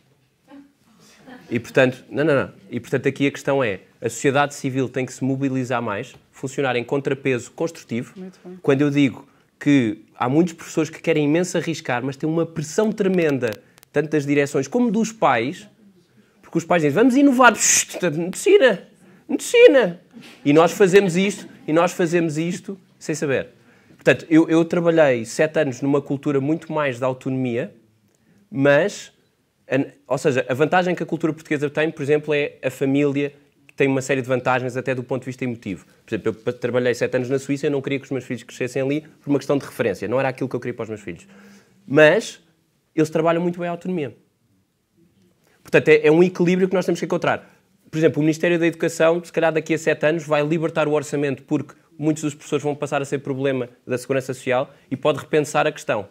E, portanto, não. E, portanto, aqui a questão é, a sociedade civil tem que se mobilizar mais, funcionar em contrapeso construtivo. Quando eu digo que há muitos professores que querem imenso arriscar, mas têm uma pressão tremenda, tanto das direções como dos pais, porque os pais dizem, vamos inovar, medicina. E nós fazemos isto sem saber. Portanto, eu trabalhei 7 anos numa cultura muito mais de autonomia, mas, ou seja, a vantagem que a cultura portuguesa tem, por exemplo, é a família, que tem uma série de vantagens até do ponto de vista emotivo. Por exemplo, eu trabalhei 7 anos na Suíça e eu não queria que os meus filhos crescessem ali por uma questão de referência. Não era aquilo que eu queria para os meus filhos. Mas eles trabalham muito bem a autonomia. Portanto, é um equilíbrio que nós temos que encontrar. Por exemplo, o Ministério da Educação, se calhar daqui a 7 anos, vai libertar o orçamento porque muitos dos professores vão passar a ser problema da Segurança Social e pode repensar a questão.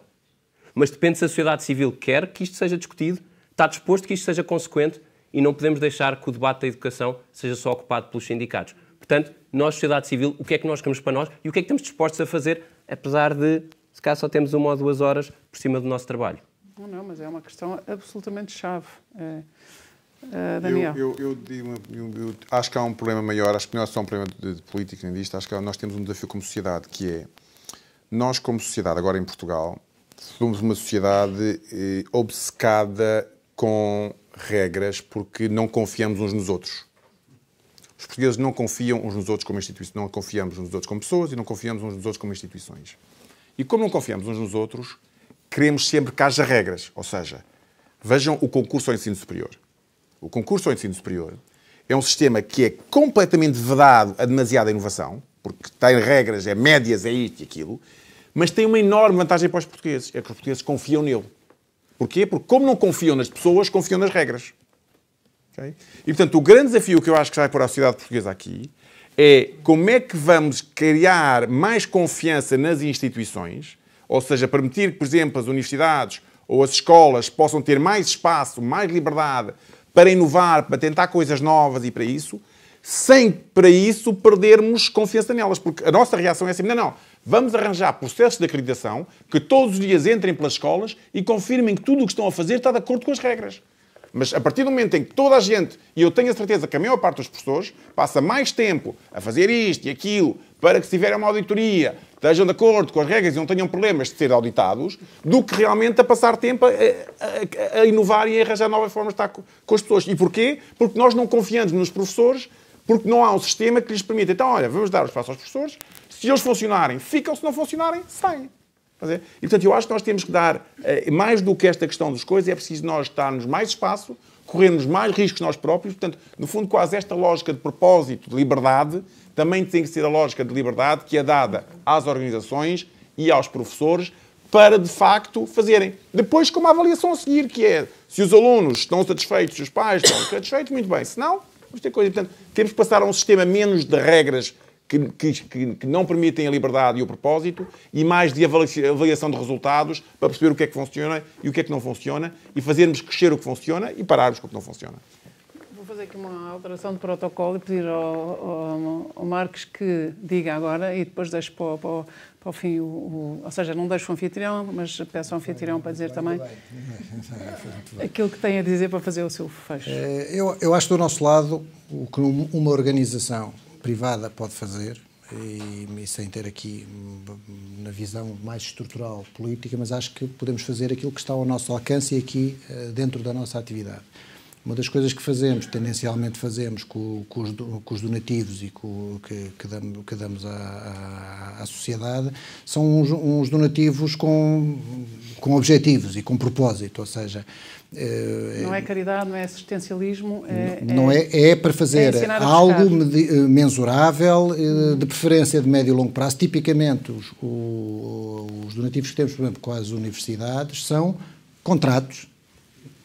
Mas depende se a sociedade civil quer que isto seja discutido, está disposto que isto seja consequente e não podemos deixar que o debate da educação seja só ocupado pelos sindicatos. Portanto, nós, sociedade civil, o que é que nós queremos para nós e o que é que estamos dispostos a fazer, apesar de, se calhar, só temos 1 ou 2 horas por cima do nosso trabalho. Não, mas é uma questão absolutamente chave. Daniel. Eu acho que há um problema maior, acho que não é só um problema de política nem disto, acho que nós temos um desafio como sociedade, que é, nós como sociedade, agora em Portugal, somos uma sociedade obcecada com regras porque não confiamos uns nos outros. Os portugueses não confiam uns nos outros como instituições, não confiamos uns nos outros como pessoas e não confiamos uns nos outros como instituições. E como não confiamos uns nos outros, queremos sempre que haja regras, ou seja, vejam o concurso ao ensino superior. O concurso ao ensino superior é um sistema que é completamente vedado a demasiada inovação, porque tem regras, é médias, é isto e aquilo, mas tem uma enorme vantagem para os portugueses, é que os portugueses confiam nele. Porquê? Porque como não confiam nas pessoas, confiam nas regras. Okay? E, portanto, o grande desafio que eu acho que vai pôr a sociedade portuguesa aqui é como é que vamos criar mais confiança nas instituições, ou seja, permitir que, por exemplo, as universidades ou as escolas possam ter mais espaço, mais liberdade para inovar, para tentar coisas novas e para isso, sem, para isso, perdermos confiança nelas. Porque a nossa reação é assim, não, vamos arranjar processos de acreditação que todos os dias entrem pelas escolas e confirmem que tudo o que estão a fazer está de acordo com as regras. Mas a partir do momento em que toda a gente, e eu tenho a certeza que a maior parte dos professores, passa mais tempo a fazer isto e aquilo, para que se tiver uma auditoria, estejam de acordo com as regras e não tenham problemas de ser auditados, do que realmente a passar tempo a inovar e a arranjar novas formas de estar com as pessoas. E porquê? Porque nós não confiamos nos professores, porque não há um sistema que lhes permita. Então, olha, vamos dar o espaço aos professores, se eles funcionarem, ficam, se não funcionarem, saem. E, portanto, eu acho que nós temos que dar, mais do que esta questão das coisas, é preciso nós darmos mais espaço, corrermos mais riscos nós próprios. Portanto, no fundo, quase esta lógica de propósito, de liberdade, também tem que ser a lógica de liberdade que é dada às organizações e aos professores para, de facto, fazerem. Depois, com uma avaliação a seguir, que é se os alunos estão satisfeitos, se os pais estão satisfeitos, muito bem. Se não, vamos ter coisa. Portanto, temos que passar a um sistema menos de regras que não permitem a liberdade e o propósito e mais de avaliação de resultados para perceber o que é que funciona e o que é que não funciona e fazermos crescer o que funciona e pararmos com o que não funcinciona. Vou fazer aqui uma alteração de protocolo e pedir ao Marcos que diga agora e depois deixo para o fim, ou seja, não deixo o anfitrião, mas peço ao anfitrião para dizer também aquilo que tem a dizer para fazer o seu fecho. Eu acho que do nosso lado o que uma organização privada pode fazer, e sem ter aqui na visão mais estrutural política, mas acho que podemos fazer aquilo que está ao nosso alcance e aqui dentro da nossa atividade. Uma das coisas que fazemos, tendencialmente fazemos com os donativos e que damos à sociedade, são uns donativos com objetivos e com propósito, ou seja... Não é caridade, não é assistencialismo. É para fazer algo mensurável, de preferência de médio e longo prazo. Tipicamente, os donativos que temos, por exemplo, com as universidades, são contratos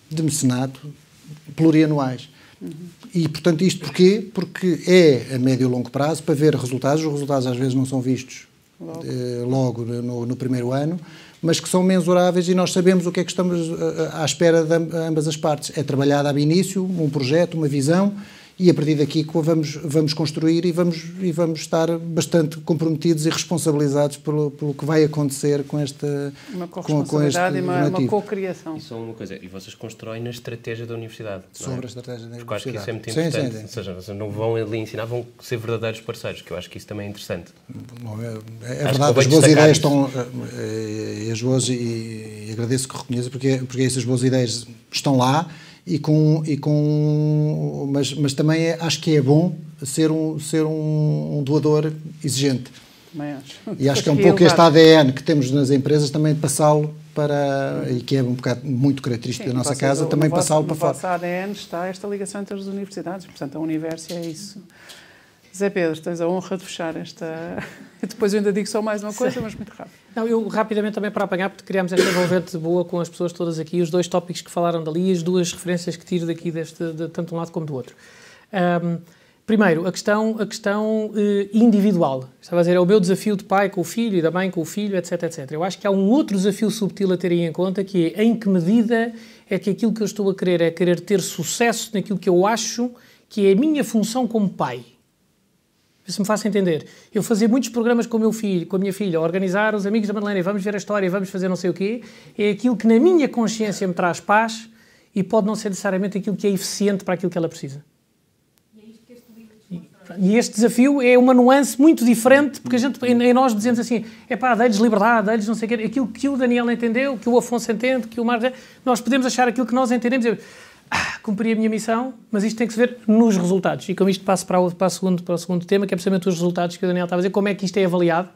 de mecenato plurianuais. E, portanto, isto porquê? Porque é a médio e longo prazo para ver resultados. Os resultados às vezes não são vistos logo no primeiro ano, mas que são mensuráveis e nós sabemos o que é que estamos à espera de ambas as partes. É trabalhado ao início um projeto, uma visão, e a partir daqui vamos construir e vamos estar bastante comprometidos e responsabilizados pelo que vai acontecer com esta uma corresponsabilidade e uma co-criação. E só uma coisa, e vocês constroem na estratégia da universidade. Sobre a estratégia da universidade. Porque eu acho que isso é muito importante. Sim. Ou seja, vocês não vão ali ensinar, vão ser verdadeiros parceiros, que eu acho que isso também é interessante. É verdade, as boas ideias estão... As boas, e agradeço que reconheça, porque essas boas ideias estão lá, mas também acho que é bom ser um doador exigente. E acho que é um pouco este ADN que temos nas empresas também passá-lo e que é um bocado muito característico da nossa casa, também passá-lo para fora. No vosso ADN está esta ligação entre as universidades, portanto a Universo é isso. Zé Pedro, tens a honra de fechar esta... Depois eu ainda digo só mais uma coisa, mas muito rápido. Não, eu rapidamente também para apanhar, porque criámos esta envolvente boa com as pessoas todas aqui, os dois tópicos que falaram dali e as duas referências que tiro daqui, tanto de um lado como do outro. Primeiro, a questão individual. Estava a dizer, é o meu desafio de pai com o filho e da mãe com o filho, etc, etc. Eu acho que há um outro desafio subtil a ter aí em conta, que é em que medida é que aquilo que eu estou a querer é querer ter sucesso naquilo que eu acho que é a minha função como pai. Se me faço entender. Eu fazer muitos programas com o meu filho, com a minha filha, organizar os amigos da Madalena, vamos ver a história, vamos fazer não sei o quê, é aquilo que na minha consciência me traz paz e pode não ser necessariamente aquilo que é eficiente para aquilo que ela precisa. E este desafio é uma nuance muito diferente, porque a gente, em nós dizemos assim, dá-lhes liberdade, dá-lhes não sei o quê, aquilo que o Daniel entendeu, que o Afonso entende, que o Marcos... Nós podemos achar aquilo que nós entendemos e cumpri a minha missão, mas isto tem que se ver nos resultados. E com isto passo para o segundo tema, que é precisamente os resultados que o Daniel estava a dizer, como é que isto é avaliado.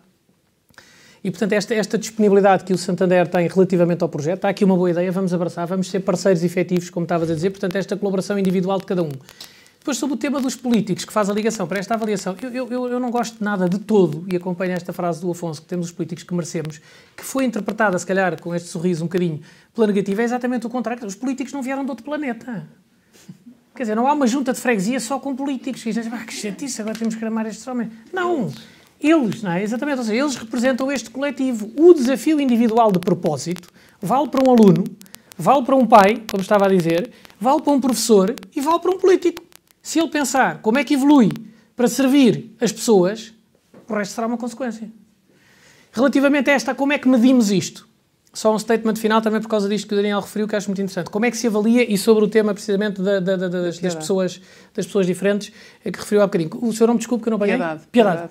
E, portanto, esta disponibilidade que o Santander tem relativamente ao projeto, está aqui uma boa ideia, vamos abraçar, vamos ser parceiros efetivos, como estavas a dizer, portanto, esta colaboração individual de cada um. Depois, sobre o tema dos políticos, que faz a ligação para esta avaliação, eu não gosto de nada de todo, e acompanho esta frase do Afonso, que temos os políticos que merecemos, que foi interpretada, se calhar, com este sorriso um bocadinho, pela negativa, é exatamente o contrário. Os políticos não vieram de outro planeta. Quer dizer, não há uma junta de freguesia só com políticos, que dizem, que chatice, agora temos que amar estes homens. Não! Eles, não é? Exatamente, ou seja, eles representam este coletivo. O desafio individual de propósito vale para um aluno, vale para um pai, como estava a dizer, vale para um professor e vale para um político. Se ele pensar como é que evolui para servir as pessoas, o resto será uma consequência. Relativamente a esta, como é que medimos isto? Só um statement final também por causa disto que o Daniel referiu, que acho muito interessante. Como é que se avalia, e sobre o tema precisamente das pessoas diferentes, que referiu há bocadinho. O senhor não me desculpe que eu não apanhei? Piedade.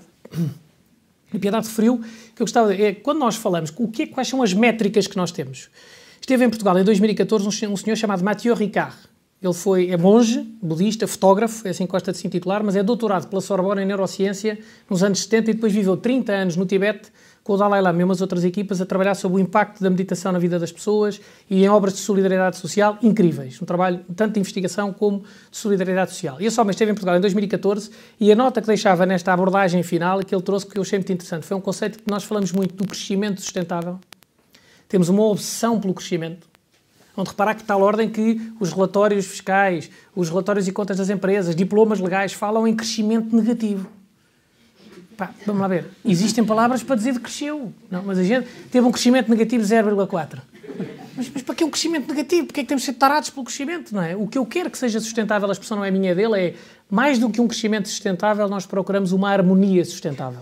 A Piedade referiu que eu gostava de... quando nós falamos, quais são as métricas que nós temos? Esteve em Portugal em 2014 um senhor chamado Mathieu Ricard. Ele é monge, budista, fotógrafo, é assim que gosta de se intitular, mas é doutorado pela Sorbonne em Neurociência nos anos 70 e depois viveu 30 anos no Tibete com o Dalai Lama e umas outras equipas a trabalhar sobre o impacto da meditação na vida das pessoas e em obras de solidariedade social incríveis. Um trabalho tanto de investigação como de solidariedade social. E esse homem esteve em Portugal em 2014 e a nota que deixava nesta abordagem final, que ele trouxe, que eu achei muito interessante, foi um conceito que nós falamos muito do crescimento sustentável. Temos uma obsessão pelo crescimento. Onde reparar que tal ordem que os relatórios fiscais, os relatórios e contas das empresas, diplomas legais, falam em crescimento negativo. Vamos lá ver. Existem palavras para dizer que cresceu. Não, mas a gente teve um crescimento negativo de 0,4. Mas para que um crescimento negativo? Porque é que temos de ser tarados pelo crescimento? Não é? O que eu quero que seja sustentável, a expressão não é minha, é dele, é mais do que um crescimento sustentável, nós procuramos uma harmonia sustentável.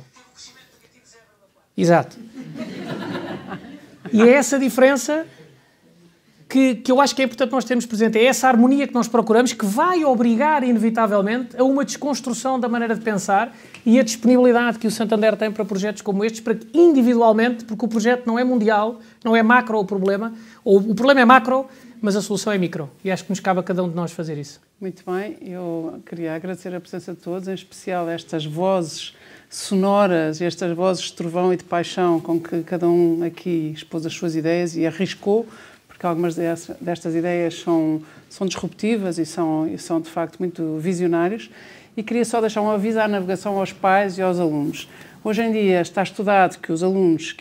Exato. E é essa diferença que eu acho que é importante nós termos presente. É essa harmonia que nós procuramos, que vai obrigar, inevitavelmente, a uma desconstrução da maneira de pensar e a disponibilidade que o Santander tem para projetos como estes, para que individualmente, porque o projeto não é mundial, não é macro o problema, ou o problema é macro, mas a solução é micro. E acho que nos cabe a cada um de nós fazer isso. Muito bem. Eu queria agradecer a presença de todos, em especial estas vozes sonoras e estas vozes de trovão e de paixão com que cada um aqui expôs as suas ideias e arriscou, porque algumas destas ideias são disruptivas e são de facto muito visionários. E queria só deixar um aviso à navegação aos pais e aos alunos. Hoje em dia está estudado que os alunos,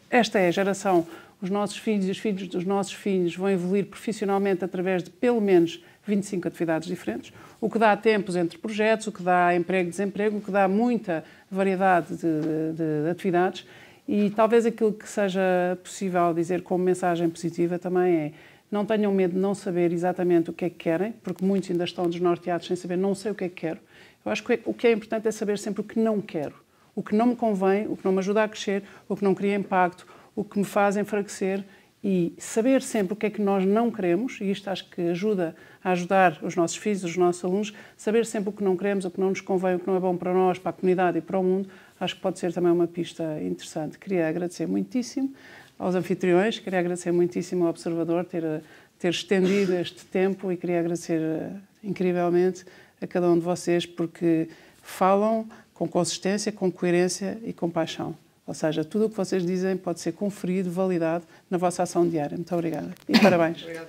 esta é a geração, os nossos filhos e os filhos dos nossos filhos vão evoluir profissionalmente através de pelo menos 25 atividades diferentes, o que dá tempos entre projetos, o que dá emprego e desemprego, o que dá muita variedade de atividades. E talvez aquilo que seja possível dizer como mensagem positiva também é: não tenham medo de não saber exatamente o que é que querem, porque muitos ainda estão desnorteados sem saber, não sei o que é que quero. Eu acho que o que é importante é saber sempre o que não quero, o que não me convém, o que não me ajuda a crescer, o que não cria impacto, o que me faz enfraquecer, e saber sempre o que é que nós não queremos, e isto acho que ajuda a ajudar os nossos filhos, os nossos alunos, saber sempre o que não queremos, o que não nos convém, o que não é bom para nós, para a comunidade e para o mundo, acho que pode ser também uma pista interessante. Queria agradecer muitíssimo aos anfitriões, queria agradecer muitíssimo ao Observador ter estendido este tempo, e queria agradecer incrivelmente a cada um de vocês, porque falam com consistência, com coerência e com paixão. Ou seja, tudo o que vocês dizem pode ser conferido, validado na vossa ação diária. Muito obrigada e parabéns. Obrigado.